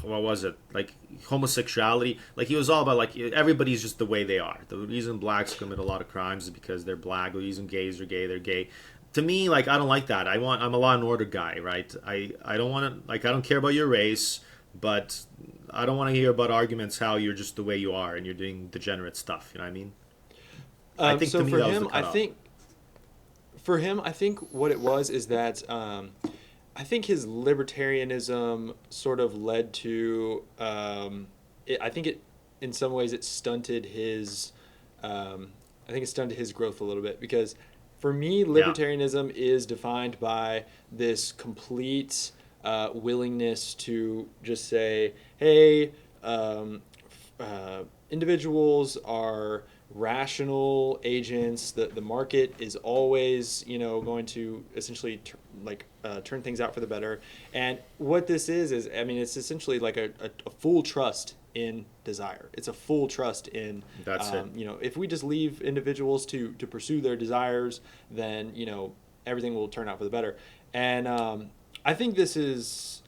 what was it? Like homosexuality. Like he was all about like everybody's just the way they are. The reason blacks commit a lot of crimes is because they're black. The reason gays are gay, they're gay. To me, like I don't like that. I'm a law and order guy, right? I don't want to, like, I don't care about your race, but I don't want to hear about arguments how you're just the way you are and you're doing degenerate stuff. You know what I mean? I think So to me for that was the him, cutoff. I think what it was is that I think his libertarianism sort of led to. I think it, in some ways, it stunted his. I think it stunted his growth a little bit because, for me, Yeah, libertarianism is defined by this complete willingness to just say, "Hey, individuals are rational agents. The market is always, going to essentially turn things out for the better. And what this is I mean, it's essentially like a full trust in desire. It's a full trust in, That's it. if we just leave individuals to pursue their desires, then, everything will turn out for the better. And I think this is,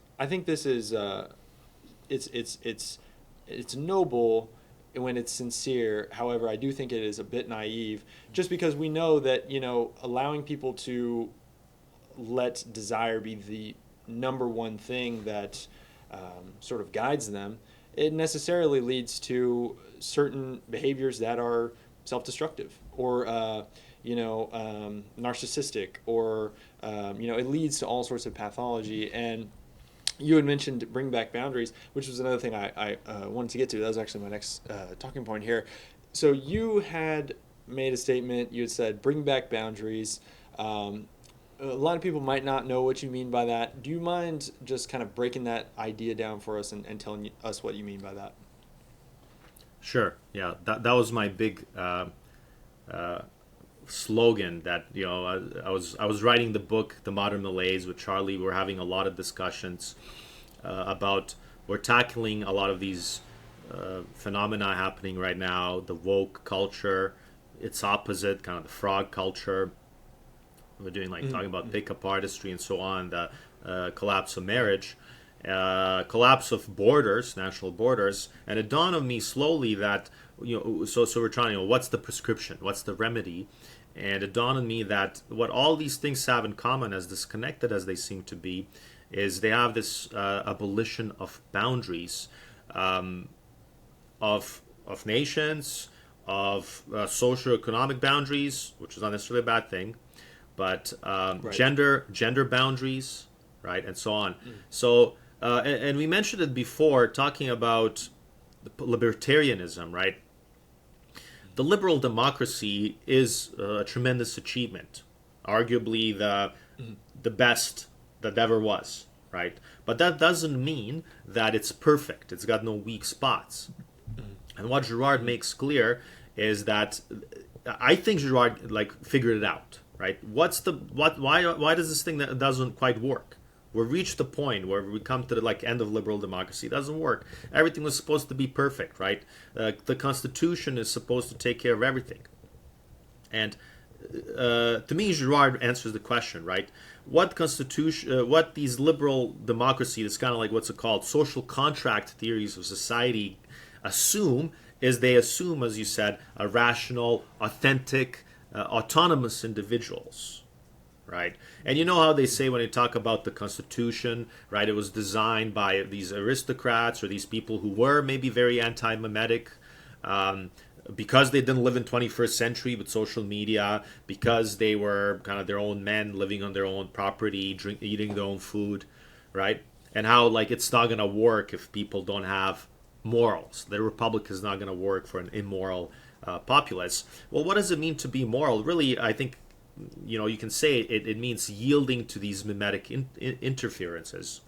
it's noble when it's sincere. However, I do think it is a bit naive, just because we know that, allowing people to let desire be the number one thing that sort of guides them, it necessarily leads to certain behaviors that are self-destructive or narcissistic, or it leads to all sorts of pathology. And you had mentioned bring back boundaries, which was another thing I wanted to get to. That was actually my next talking point here. So you had made a statement. You had said bring back boundaries. A lot of people might not know what you mean by that. Do you mind just kind of breaking that idea down for us and telling us what you mean by that? Sure. Yeah, that was my big slogan. That I was writing the book The Modern Malaise with Charlie. We're having a lot of discussions about, we're tackling a lot of these phenomena happening right now. The woke culture, its opposite, kind of the frog culture. We're doing talking about pickup artistry and so on. The collapse of marriage. Collapse of borders, national borders, and it dawned on me slowly that so we're trying, what's the prescription, what's the remedy, and it dawned on me that what all these things have in common, as disconnected as they seem to be, is they have this abolition of boundaries, of nations, of socioeconomic boundaries, which is not necessarily a bad thing, but Right. gender boundaries, right, and so on. So. And we mentioned it before, talking about libertarianism, right? The liberal democracy is a tremendous achievement, arguably the best that ever was, right? But that doesn't mean that it's perfect. It's got no weak spots. And what Girard makes clear is that I think Girard figured it out, right? Why does this thing that doesn't quite work? We've reached the point where we come to the end of liberal democracy. It doesn't work. Everything was supposed to be perfect, right? The Constitution is supposed to take care of everything. And to me, Girard answers the question, right? What Constitution, what these liberal democracy, this kind of what's it called, social contract theories of society assume, is they assume, as you said, a rational, authentic, autonomous individuals. Right, and you know how they say when they talk about the Constitution, right? It was designed by these aristocrats or these people who were maybe very anti-mimetic, because they didn't live in 21st century with social media, because they were kind of their own men living on their own property, eating their own food, right? And how it's not gonna work if people don't have morals. The republic is not gonna work for an immoral populace. Well, what does it mean to be moral? Really, I think. You can say it means yielding to these mimetic interferences,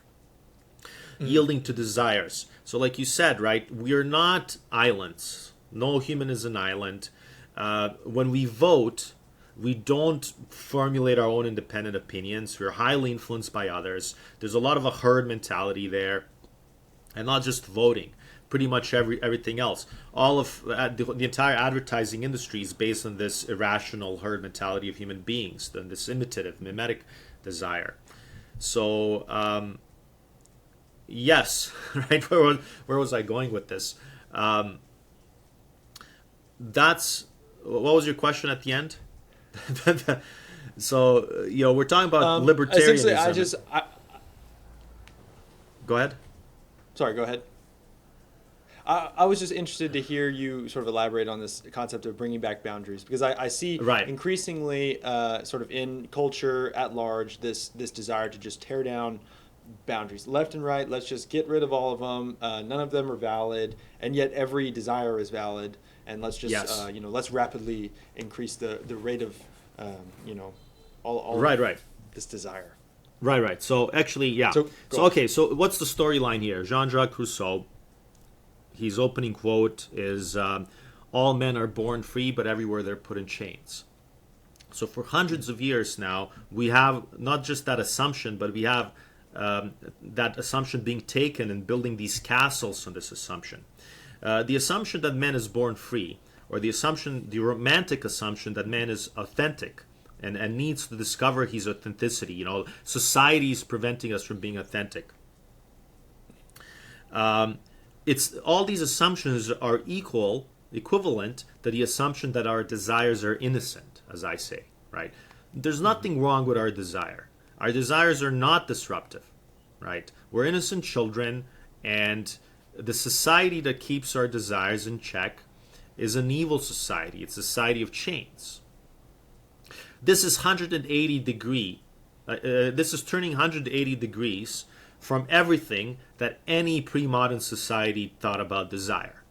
yielding to desires. So like you said, right, we're not islands. No human is an island. When we vote, we don't formulate our own independent opinions. We're highly influenced by others. There's a lot of a herd mentality there, and not just voting. Pretty much everything else. All of the entire advertising industry is based on this irrational herd mentality of human beings, this imitative, mimetic desire. So, yes, right. Where was I going with this? That's what was your question at the end? So we're talking about libertarianism. Essentially, Go ahead. Sorry, go ahead. I was just interested to hear you sort of elaborate on this concept of bringing back boundaries, because I see Right. increasingly sort of in culture at large this desire to just tear down boundaries left and right. Let's just get rid of all of them. None of them are valid, and yet every desire is valid. And let's just Yes. let's rapidly increase the rate of all Right, of right. this desire. Right. So actually, yeah. So, go So on. okay. So what's the storyline here? Jean-Jacques Rousseau. his opening quote is, "All men are born free, but everywhere they're put in chains." So for hundreds of years now, we have not just that assumption, but we have that assumption being taken and building these castles on this assumption. The assumption that man is born free, or the romantic assumption that man is authentic and needs to discover his authenticity. Society is preventing us from being authentic. It's all these assumptions are equivalent to the assumption that our desires are innocent, as I say, right? There's nothing wrong with our desire. Our desires are not disruptive, right? We're innocent children, and the society that keeps our desires in check is an evil society. It's a society of chains. This is 180 degree. This is turning 180 degrees from everything that any pre-modern society thought about desire.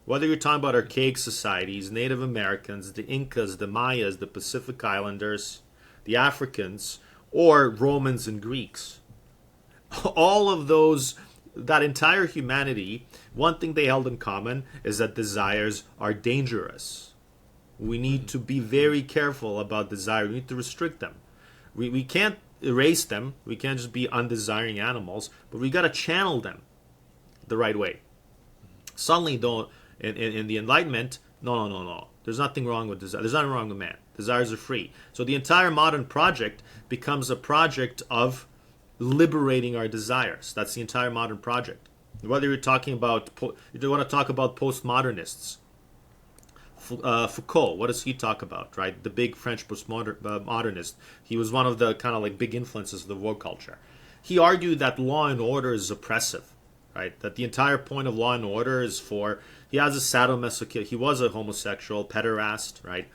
Whether you're talking about archaic societies, Native Americans, the Incas, the Mayas, the Pacific Islanders, the Africans, or Romans and Greeks. All of those, that entire humanity, one thing they held in common is that desires are dangerous. We need to be very careful about desire. We need to restrict them. We can't erase them. We can't just be undesiring animals, but we got to channel them the right way. Suddenly, don't in the Enlightenment, no. There's nothing wrong with desire. There's nothing wrong with man. Desires are free. So the entire modern project becomes a project of liberating our desires. That's the entire modern project. Whether you're talking about, you want to talk about postmodernists. Foucault, what does he talk about, right? The big French postmodernist. He was one of the kind of like big influences of the woke culture. He argued that law and order is oppressive, right? That the entire point of law and order is for, he has a sadomasochistic, he was a homosexual, pederast, right?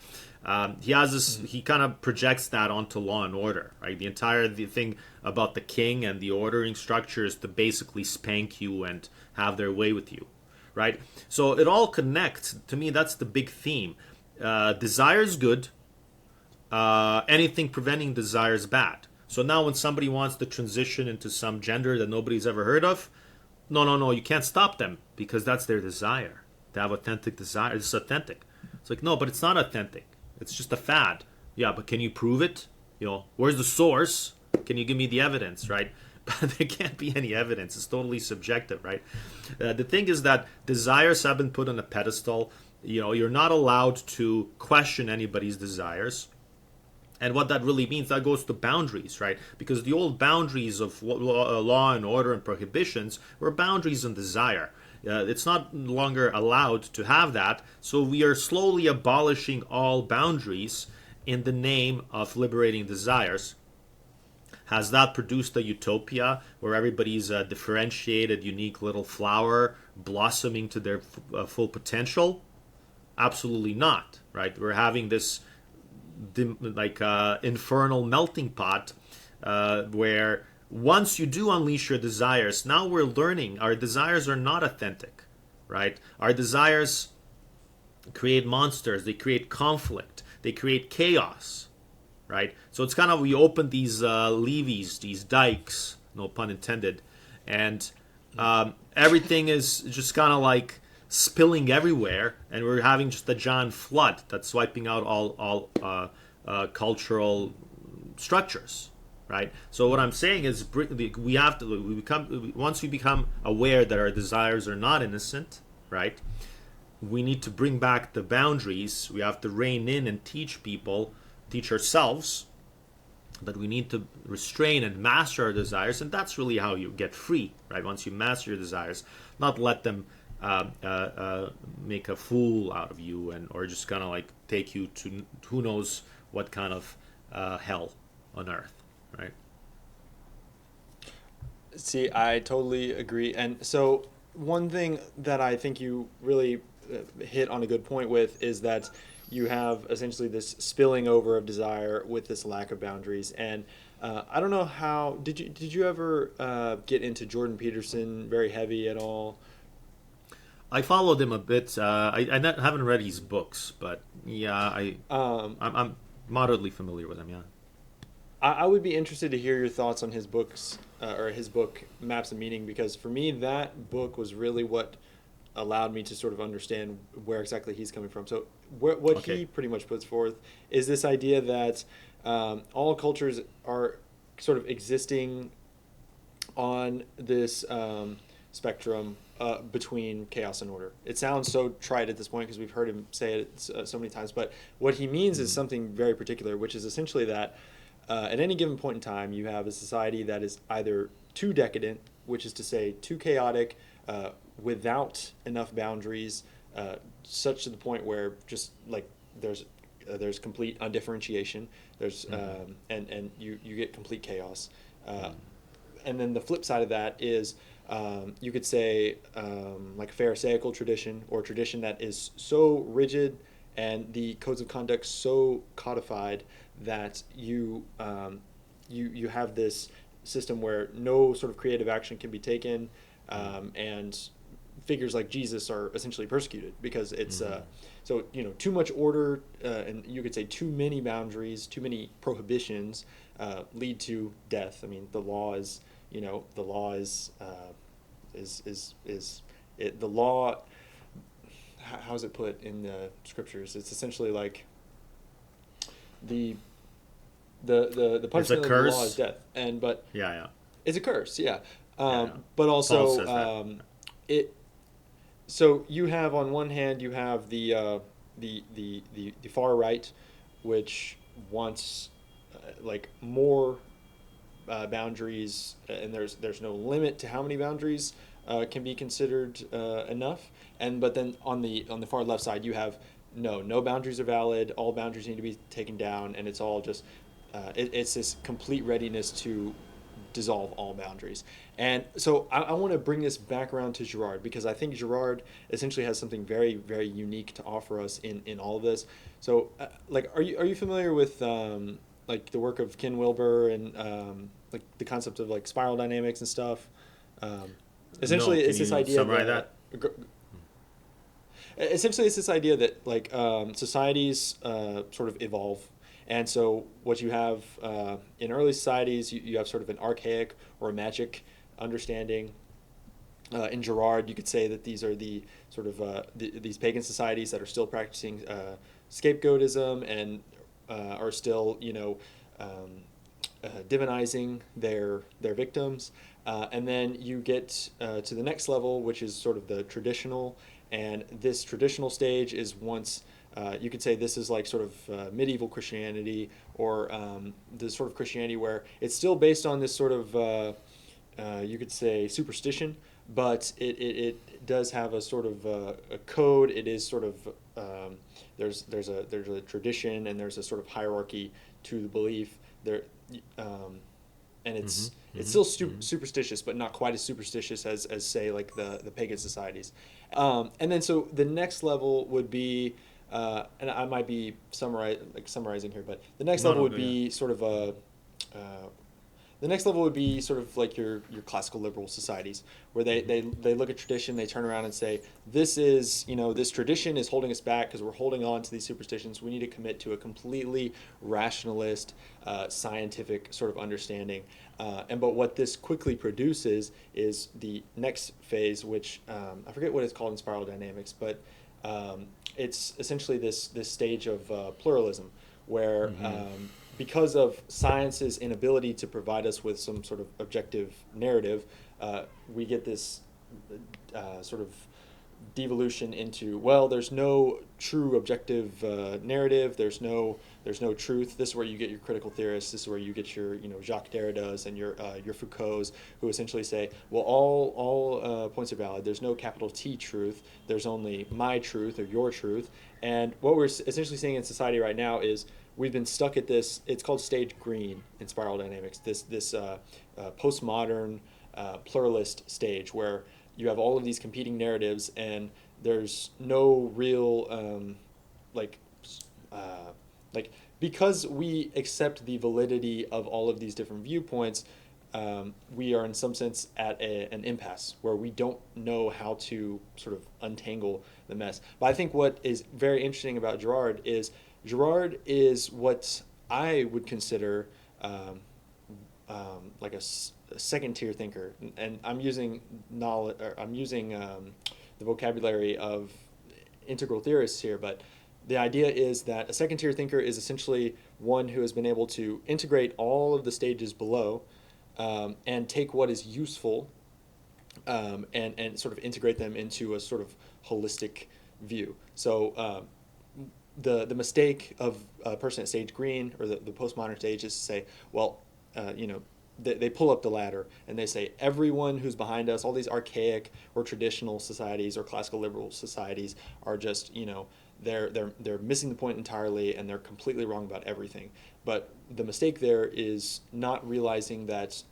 He has this, he kind of projects that onto law and order, right? The thing about the king and the ordering structure is to basically spank you and have their way with you, right? So it all connects. To me, that's the big theme. Desire is good. Anything preventing desire is bad. So now when somebody wants to transition into some gender that nobody's ever heard of, no, you can't stop them because that's their desire. They have authentic desire. It's authentic. It's like, no, but it's not authentic. It's just a fad. Yeah, but can you prove it? Where's the source? Can you give me the evidence, right? But there can't be any evidence. It's totally subjective, right? The thing is that desires have been put on a pedestal. You're not allowed to question anybody's desires. And what that really means, that goes to boundaries, right? Because the old boundaries of law and order and prohibitions were boundaries on desire. It's not longer allowed to have that. So we are slowly abolishing all boundaries in the name of liberating desires. Has that produced a utopia where everybody's a differentiated, unique little flower blossoming to their full potential? Absolutely not, right? We're having this infernal melting pot where once you do unleash your desires, now we're learning our desires are not authentic, right? Our desires create monsters, they create conflict, they create chaos, right? So it's kind of, we open these levees, these dikes, no pun intended, and everything is just kind of like spilling everywhere, and we're having just a giant flood that's wiping out all cultural structures, right? So what I'm saying is, once we become aware that our desires are not innocent, right? We need to bring back the boundaries. We have to rein in and teach ourselves that we need to restrain and master our desires, and that's really how you get free, right? Once you master your desires, not let them make a fool out of you, or just kind of like take you to who knows what kind of hell on earth, right? See, I totally agree. And so one thing that I think you really hit on a good point with is that you have essentially this spilling over of desire with this lack of boundaries. And I don't know how, did you ever get into Jordan Peterson very heavy at all? I followed him a bit. Haven't read his books, but yeah, I'm moderately familiar with him. Yeah, I would be interested to hear your thoughts on his books or his book Maps of Meaning, because for me that book was really what allowed me to sort of understand where exactly he's coming from. So what Okay. he pretty much puts forth is this idea that all cultures are sort of existing on this spectrum between chaos and order. It sounds so trite at this point because we've heard him say it so many times, but what he means is Mm-hmm. something very particular, which is essentially that at any given point in time, you have a society that is either too decadent, which is to say too chaotic, without enough boundaries, such to the point where just like there's complete undifferentiation. There's Mm-hmm. and you get complete chaos. Uh, and then the flip side of that is you could say like a Pharisaical tradition or a tradition that is so rigid and the codes of conduct so codified that you have this system where no sort of creative action can be taken, and figures like Jesus are essentially persecuted because it's Mm-hmm. so too much order, and you could say too many boundaries, too many prohibitions lead to death. I mean, the law is the law is it the law. How's it put in the scriptures? It's essentially like the the It's a punishment of the law is curse. death, and but Yeah, yeah, it's a curse, yeah. yeah, yeah. But Paul also says that. it. So you have on one hand you have the far right, which wants like more boundaries, and there's no limit to how many boundaries can be considered enough. And but then on the far left side, you have no boundaries are valid. All boundaries need to be taken down, and it's all just it's this complete readiness to dissolve all boundaries. And so I want to bring this back around to Girard because I think Girard essentially has something very, very unique to offer us in all of this. So, like, are you familiar with like the work of Ken Wilber and like the concept of like spiral dynamics and stuff? Um, No, essentially, can it's this you idea summarize that that? essentially it's this idea that like societies sort of evolve, and so what you have in early societies, you have sort of an archaic or a magic understanding. In Girard, you could say that these are the sort of these pagan societies that are still practicing scapegoatism and are still divinizing their victims. And then you get to the next level, which is sort of the traditional. And this traditional stage is once you could say this is like sort of medieval Christianity, or the sort of Christianity where it's still based on this sort of you could say superstition, but it does have a sort of a code. It is sort of there's a tradition and there's a sort of hierarchy to the belief there, um, and Mm-hmm. it's Mm-hmm. still Mm-hmm. superstitious, but not quite as superstitious as say like the pagan societies. And then so the next level would be, and I might be summarizing here, but the next No, level no, would go ahead. be sort of a uh, the next level would be sort of like your classical liberal societies, where they look at tradition, they turn around and say, this is, this tradition is holding us back because we're holding on to these superstitions. We need to commit to a completely rationalist, scientific sort of understanding. But what this quickly produces is the next phase, which I forget what it's called in spiral dynamics, but it's essentially this stage of pluralism, where Mm-hmm. because of science's inability to provide us with some sort of objective narrative, we get this sort of devolution into, well, there's no true objective narrative. There's no truth. This is where you get your critical theorists. This is where you get your Jacques Derrida's and your Foucault's, who essentially say, well, all points are valid. There's no capital T truth. There's only my truth or your truth. And what we're essentially seeing in society right now is we've been stuck at this. It's called stage green in spiral dynamics. This postmodern pluralist stage where you have all of these competing narratives and there's no real like uh, like because we accept the validity of all of these different viewpoints. We are in some sense at an impasse where we don't know how to sort of untangle the mess. But I think what is very interesting about Girard is what I would consider like a second tier thinker, and I'm using knowledge. Or I'm using the vocabulary of integral theorists here, but the idea is that a second tier thinker is essentially one who has been able to integrate all of the stages below, and take what is useful, and sort of integrate them into a sort of holistic view. So the mistake of a person at stage green, or the postmodern stage, is to say, well, they pull up the ladder and they say everyone who's behind us, all these archaic or traditional societies or classical liberal societies, are just, they're missing the point entirely, and they're completely wrong about everything. But the mistake there is not realizing that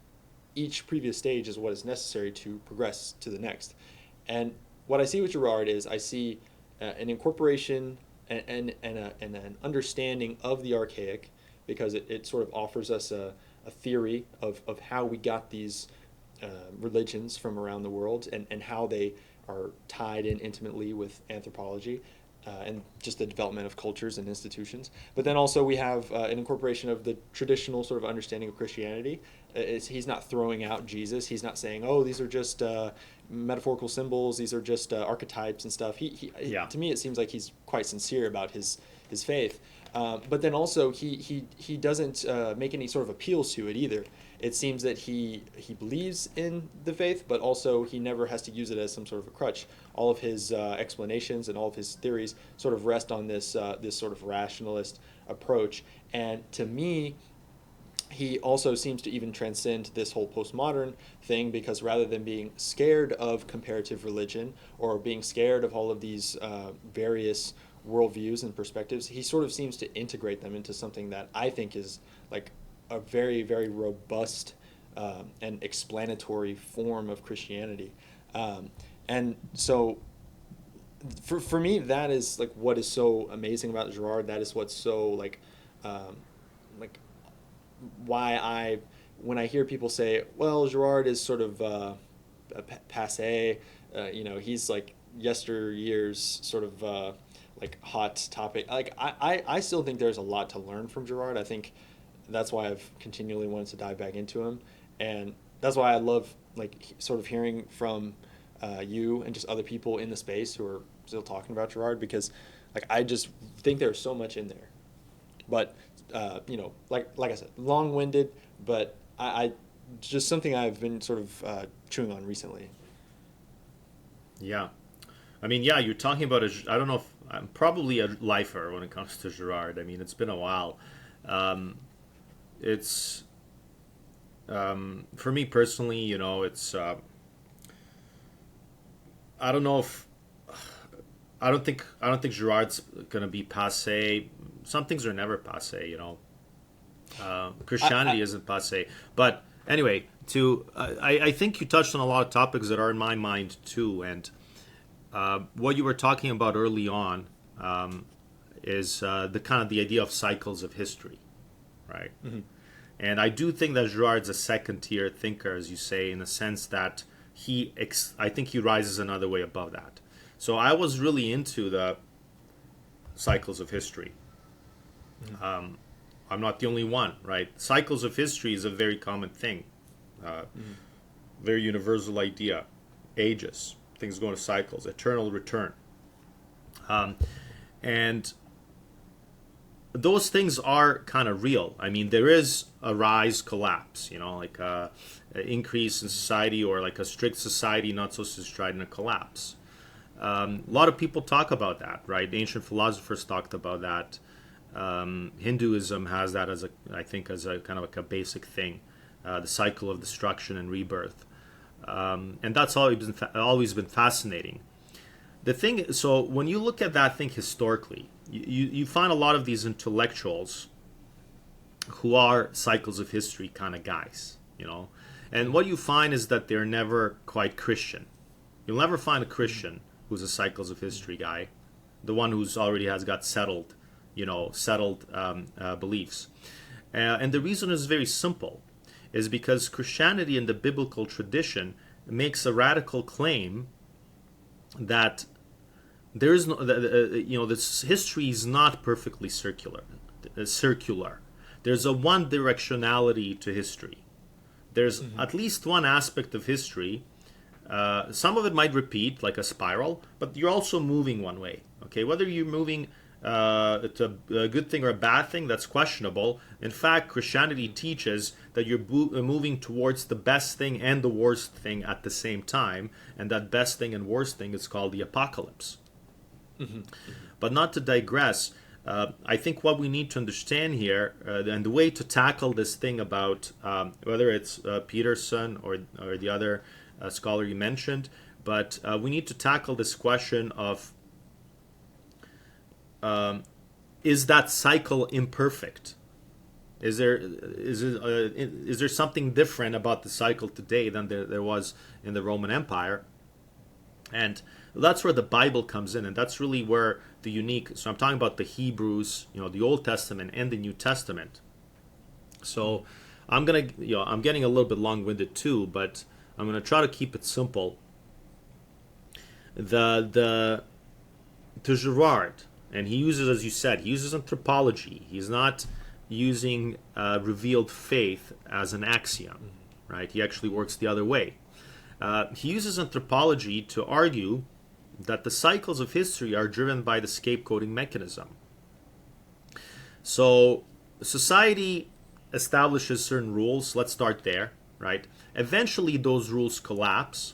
each previous stage is what is necessary to progress to the next. And what I see with Girard is I see an incorporation and an understanding of the archaic, because it sort of offers us a theory of how we got these religions from around the world, and how they are tied in intimately with anthropology, and just the development of cultures and institutions. But then also we have an incorporation of the traditional sort of understanding of Christianity. He's not throwing out Jesus. He's not saying, oh, these are just metaphorical symbols. These are just archetypes and stuff. Yeah. To me, it seems like he's quite sincere about his faith. But then also he doesn't make any sort of appeals to it either. It seems that he believes in the faith, but also he never has to use it as some sort of a crutch. All of his explanations and all of his theories sort of rest on this sort of rationalist approach. And to me, he also seems to even transcend this whole postmodern thing, because rather than being scared of comparative religion, or being scared of all of these various worldviews and perspectives, he sort of seems to integrate them into something that I think is like a very, very robust and explanatory form of Christianity. And so for me, that is like what is so amazing about Girard. That is what's so like why when I hear people say, well, Girard is sort of passe, he's like yesteryear's sort of like hot topic. Like I still think there's a lot to learn from Girard. I think that's why I've continually wanted to dive back into him, and that's why I love like sort of hearing from you and just other people in the space who are still talking about Girard, because like I just think there's so much in there. But like I said, long-winded, but I just something I've been sort of chewing on recently. Yeah. I mean, yeah, you're talking about I don't know if I'm probably a lifer when it comes to Girard. I mean, it's been a while. It's for me personally, it's I don't know if I don't think Girard's gonna be passe. Some things are never passe, Christianity isn't passe. But anyway, I think you touched on a lot of topics that are in my mind too, and what you were talking about early on is the idea of cycles of history, right? Mm-hmm. And I do think that Girard's a second tier thinker, as you say, in the sense that I think he rises another way above that. So I was really into the cycles of history. Mm-hmm. I'm not the only one, right? Cycles of history is a very common thing, very universal idea. Ages, things go in cycles, eternal return. And those things are kind of real. I mean, there is a rise, collapse, like an increase in society, or like a strict society, not so strident, a collapse. A lot of people talk about that, right? Ancient philosophers talked about that. Hinduism has that as a kind of like a basic thing, the cycle of destruction and rebirth, and that's always been fascinating. The thing, so when you look at that thing historically, you find a lot of these intellectuals who are cycles of history kind of guys, and what you find is that they're never quite Christian. You'll never find a Christian who's a cycles of history guy, the one who's already has got settled beliefs. And the reason is very simple, is because Christianity in the biblical tradition makes a radical claim that there is this history is not perfectly circular. There's a one directionality to history. There's at least one aspect of history Some of it might repeat like a spiral, but you're also moving one way. Okay, whether you're moving it's a good thing or a bad thing, that's questionable. In fact, Christianity teaches that you're moving towards the best thing and the worst thing at the same time, and that best thing and worst thing is called the apocalypse. Mm-hmm. But not to digress, I think what we need to understand here, and the way to tackle this thing about whether it's Peterson or the other scholar you mentioned, but we need to tackle this question of is that cycle imperfect? Is there something different about the cycle today than there was in the Roman Empire? And that's where the Bible comes in, and that's really where the unique. So I'm talking about the Hebrews, the Old Testament and the New Testament. So I'm getting a little bit long-winded too, but I'm gonna try to keep it simple. To Girard, and he uses, as you said, he uses anthropology. He's not using revealed faith as an axiom, right? He actually works the other way. He uses anthropology to argue that the cycles of history are driven by the scapegoating mechanism. So society establishes certain rules. Let's start there, right? Eventually those rules collapse.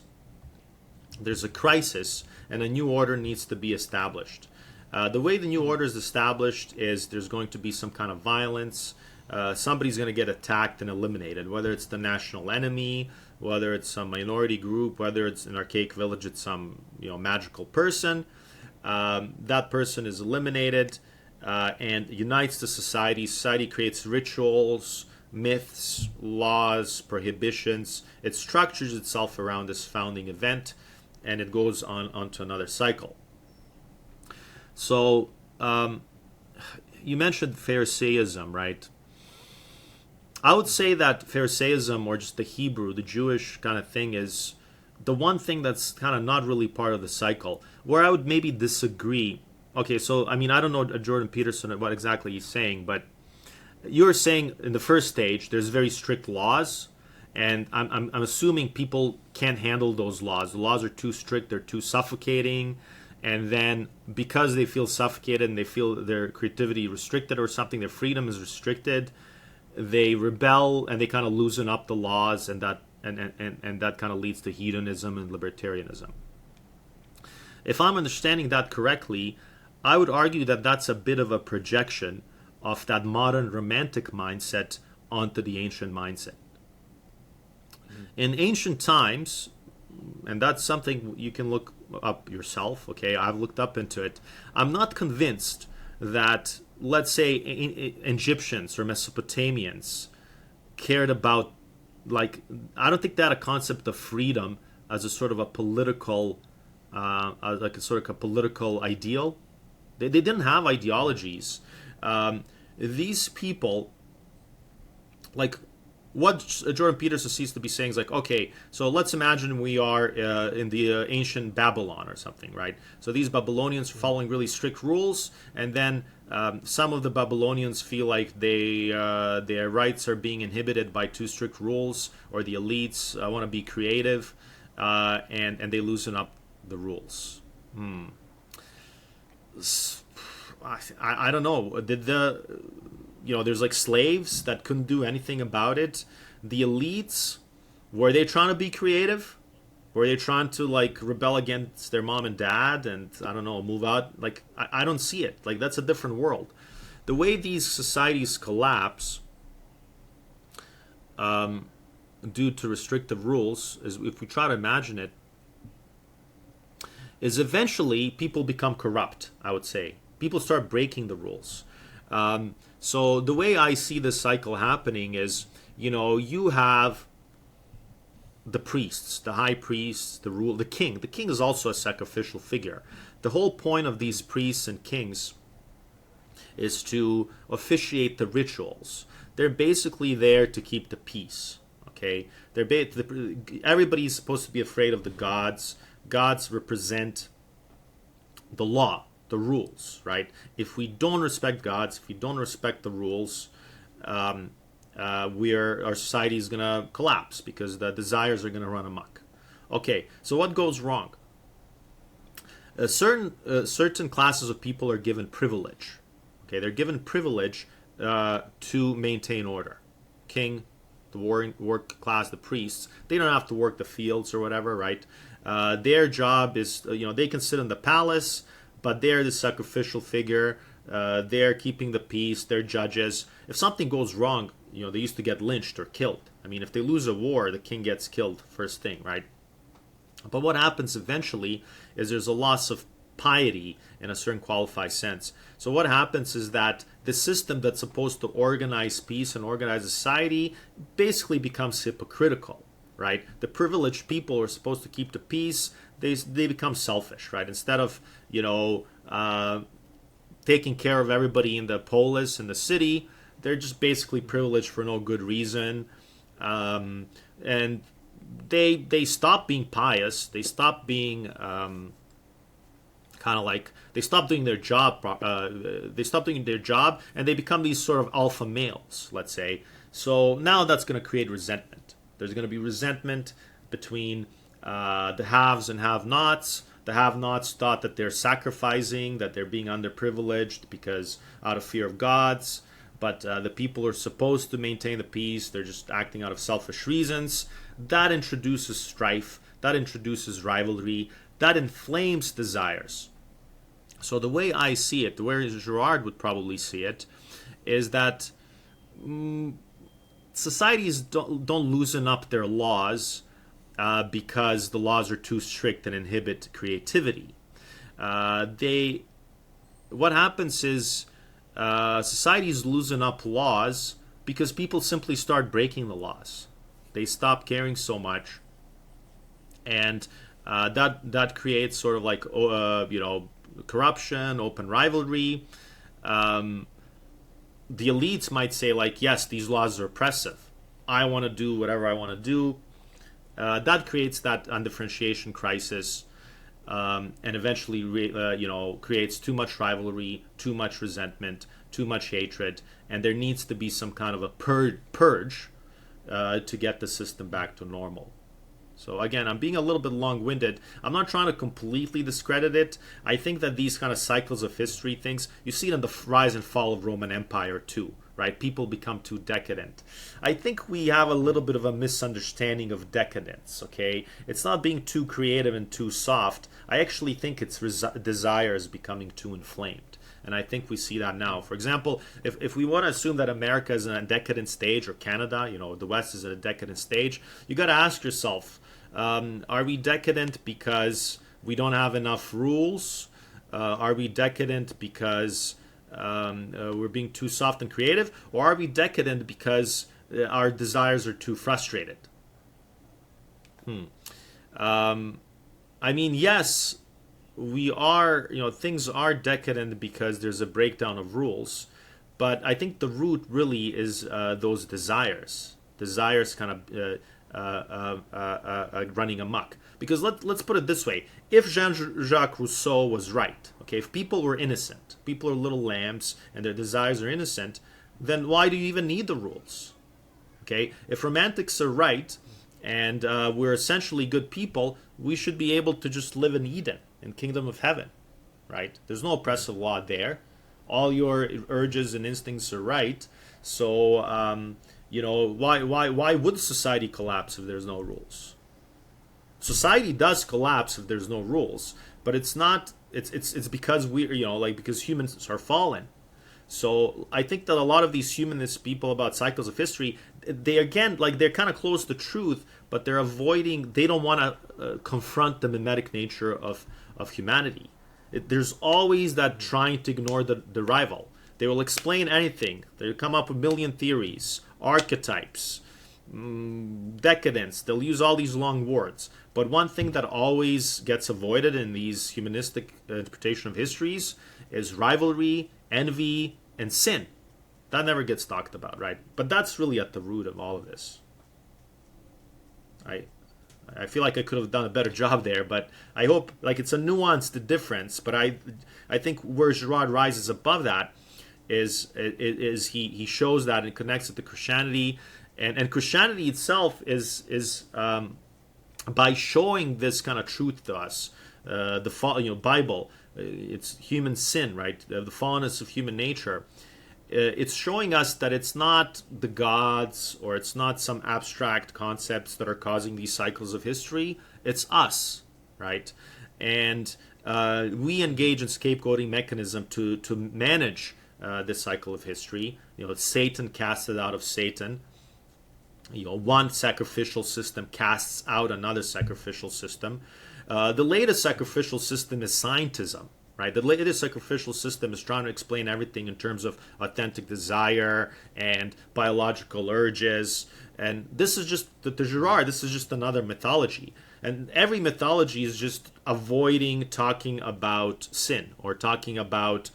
There's a crisis and a new order needs to be established. The way the new order is established is there's going to be some kind of violence. Somebody's going to get attacked and eliminated, whether it's the national enemy, whether it's some minority group, whether it's an archaic village, it's some magical person. That person is eliminated and unites the society. Society creates rituals, myths, laws, prohibitions. It structures itself around this founding event, and it goes on to another cycle. So you mentioned Pharisaism, right? I would say that Pharisaism, or just the Hebrew, the Jewish kind of thing, is the one thing that's kind of not really part of the cycle. Where I would maybe disagree. Okay, so I mean, I don't know Jordan Peterson what exactly he's saying, but you're saying in the first stage there's very strict laws, and I'm assuming people can't handle those laws. The laws are too strict, they're too suffocating, and then because they feel suffocated and they feel their creativity restricted or something, their freedom is restricted, they rebel and they kind of loosen up the laws, and that kind of leads to hedonism and libertarianism. If I'm understanding that correctly, I would argue that that's a bit of a projection of that modern romantic mindset onto the ancient mindset. In ancient times, and that's something you can look up yourself, okay, I've looked up into it, I'm not convinced that, let's say, Egyptians or Mesopotamians cared about, like, I don't think they had a concept of freedom as a sort of a political, like a sort of a political ideal. They didn't have ideologies. These people, like, what Jordan Peterson seems to be saying is like, okay, so let's imagine we are in the ancient Babylon or something, right? So these Babylonians are following really strict rules, and then some of the Babylonians feel like their rights are being inhibited by too strict rules, or the elites want to be creative, and they loosen up the rules. I don't know. There's like slaves that couldn't do anything about it. The elites, were they trying to be creative? Were they trying to like rebel against their mom and dad and, I don't know, move out? Like, I don't see it. Like, that's a different world. The way these societies collapse due to restrictive rules, is, if we try to imagine it, is eventually people become corrupt, I would say. People start breaking the rules. So the way I see this cycle happening is, you have the priests, the high priests, the king. The king is also a sacrificial figure. The whole point of these priests and kings is to officiate the rituals. They're basically there to keep the peace. Okay, everybody's supposed to be afraid of the gods. Gods represent the law, the rules, right? If we don't respect gods, if we don't respect the rules, our society is going to collapse because the desires are going to run amok. Okay, so what goes wrong? Certain classes of people are given privilege. Okay, they're given privilege to maintain order. King, the work class, the priests, they don't have to work the fields or whatever, right? Their job is, they can sit in the palace, but they're the sacrificial figure. They're keeping the peace. They're judges. If something goes wrong, they used to get lynched or killed. I mean, if they lose a war, the king gets killed first thing, right? But what happens eventually is there's a loss of piety in a certain qualified sense. So what happens is that the system that's supposed to organize peace and organize society basically becomes hypocritical, right? The privileged people who are supposed to keep the peace, they become selfish, right? Instead of, taking care of everybody in the polis, in the city, they're just basically privileged for no good reason. And they stop being pious. They stop being they stop doing their job. They stop doing their job, and they become these sort of alpha males, let's say. So now that's going to create resentment. There's going to be resentment between the haves and have-nots. The have-nots thought that they're sacrificing, that they're being underprivileged because out of fear of gods. But the people who are supposed to maintain the peace, they're just acting out of selfish reasons. That introduces strife. That introduces rivalry. That inflames desires. So the way I see it, the way Girard would probably see it, is that societies don't loosen up their laws because the laws are too strict and inhibit creativity. What happens is societies loosen up laws because people simply start breaking the laws. They stop caring so much, and that creates sort of like corruption, open rivalry. The elites might say like, yes, these laws are oppressive. I want to do whatever I want to do. That creates that undifferentiation crisis, and eventually, creates too much rivalry, too much resentment, too much hatred, and there needs to be some kind of a purge to get the system back to normal. So again, I'm being a little bit long-winded. I'm not trying to completely discredit it. I think that these kind of cycles of history things, you see it in the rise and fall of Roman Empire too, right? People become too decadent. I think we have a little bit of a misunderstanding of decadence, okay? It's not being too creative and too soft. I actually think it's desires becoming too inflamed. And I think we see that now. For example, if we want to assume that America is in a decadent stage, or Canada, the West is in a decadent stage, you got to ask yourself, are we decadent because we don't have enough rules? Are we decadent because we're being too soft and creative? Or are we decadent because our desires are too frustrated? Yes, we are, things are decadent because there's a breakdown of rules. But I think the root really is those desires. Desires kind of running amok. Because let's put it this way. If Jean-Jacques Rousseau was right, okay, if people were innocent, people are little lambs and their desires are innocent, then why do you even need the rules? Okay, if romantics are right and we're essentially good people, we should be able to just live in Eden, in Kingdom of Heaven, right? There's no oppressive law there. All your urges and instincts are right. So, why would society collapse if there's no rules? Society does collapse if there's no rules, but it's not. It's because because humans are fallen. So I think that a lot of these humanist people about cycles of history, they're kind of close to truth, but they're avoiding. They don't want to confront the mimetic nature of humanity. There's always that trying to ignore the rival. They will explain anything. They'll come up with a million theories, archetypes, decadence. They'll use all these long words. But one thing that always gets avoided in these humanistic interpretation of histories is rivalry, envy, and sin. That never gets talked about, right? But that's really at the root of all of this. I feel like I could have done a better job there, but I hope it's a nuanced difference. But I think where Girard rises above that is he shows that and connects it to Christianity, and Christianity itself is by showing this kind of truth to us, Bible, it's human sin, right? The fallenness of human nature. It's showing us that it's not the gods or it's not some abstract concepts that are causing these cycles of history. It's us, right? And we engage in scapegoating mechanism to manage this cycle of history. Satan casted out of Satan. One sacrificial system casts out another sacrificial system. The latest sacrificial system is scientism, right? The latest sacrificial system is trying to explain everything in terms of authentic desire and biological urges. And this is just the Girard. This is just another mythology. And every mythology is just avoiding talking about sin or talking about,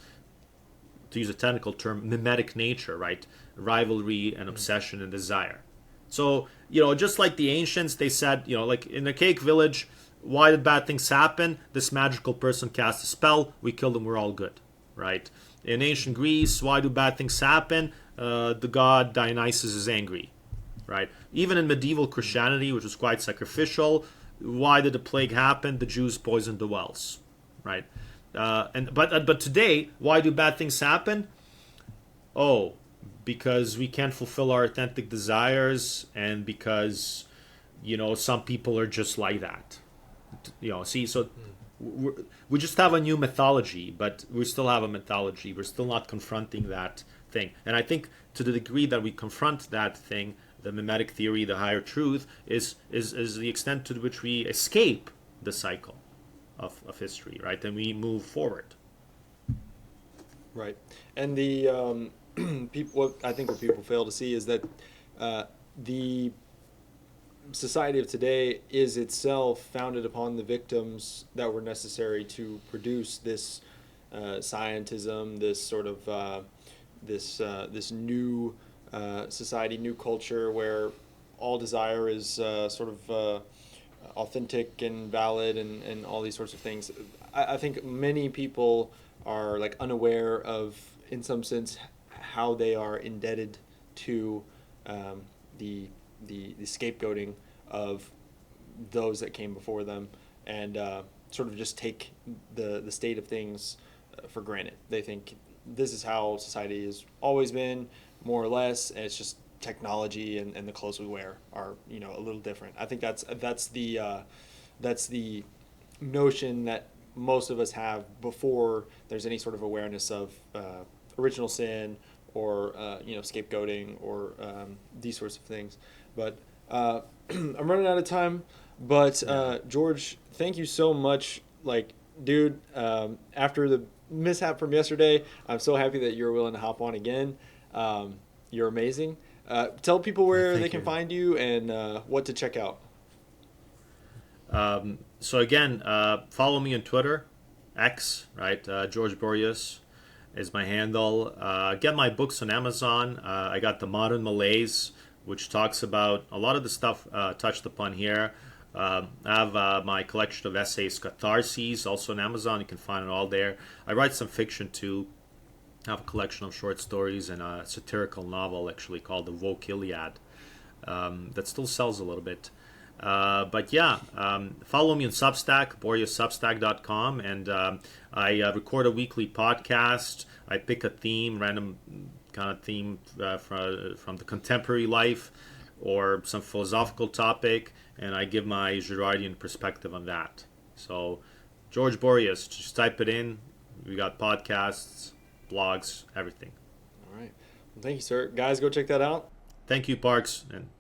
to use a technical term, mimetic nature, right? Rivalry and obsession and desire. So, just like the ancients, they said, like in the cake village, why did bad things happen? This magical person cast a spell, we killed them, we're all good, right? In ancient Greece, why do bad things happen? The god Dionysus is angry, right? Even in medieval Christianity, which was quite sacrificial, why did the plague happen? The Jews poisoned the wells, right? But today, why do bad things happen? Oh, because we can't fulfill our authentic desires, and because some people are just like that. So we just have a new mythology, but we still have a mythology. We're still not confronting that thing. And I think to the degree that we confront that thing, the mimetic theory, the higher truth, is the extent to which we escape the cycle of history, right? And we move forward. Right. And the what people fail to see is that the society of today is itself founded upon the victims that were necessary to produce this scientism, this sort of this new society, new culture where all desire is sort of authentic and valid and all these sorts of things. I think many people are like unaware of, in some sense, how they are indebted to the scapegoating of those that came before them, and sort of just take the state of things for granted. They think this is how society has always been, more or less, and it's just technology and the clothes we wear are a little different. I think that's the notion that most of us have before there's any sort of awareness of original sin or scapegoating or these sorts of things. But I'm running out of time. But George, thank you so much. Like, dude, after the mishap from yesterday, I'm so happy that you're willing to hop on again. You're amazing. Tell people where they can find you and what to check out. So again, follow me on Twitter, X, right? George Boreas is my handle. Get my books on Amazon. I got The Modern Malaise, which talks about a lot of the stuff touched upon here. I have my collection of essays, Catharses, also on Amazon. You can find it all there. I write some fiction too. I have a collection of short stories and a satirical novel actually called The Woke Iliad that still sells a little bit. But yeah, follow me on Substack, BoreasSubstack.com, and I record a weekly podcast. I pick a theme, random kind of theme from the contemporary life or some philosophical topic, and I give my Girardian perspective on that. So, George Boreas, just type it in. We got podcasts, blogs, everything. All right. Well, thank you, sir. Guys, go check that out. Thank you, Parks, and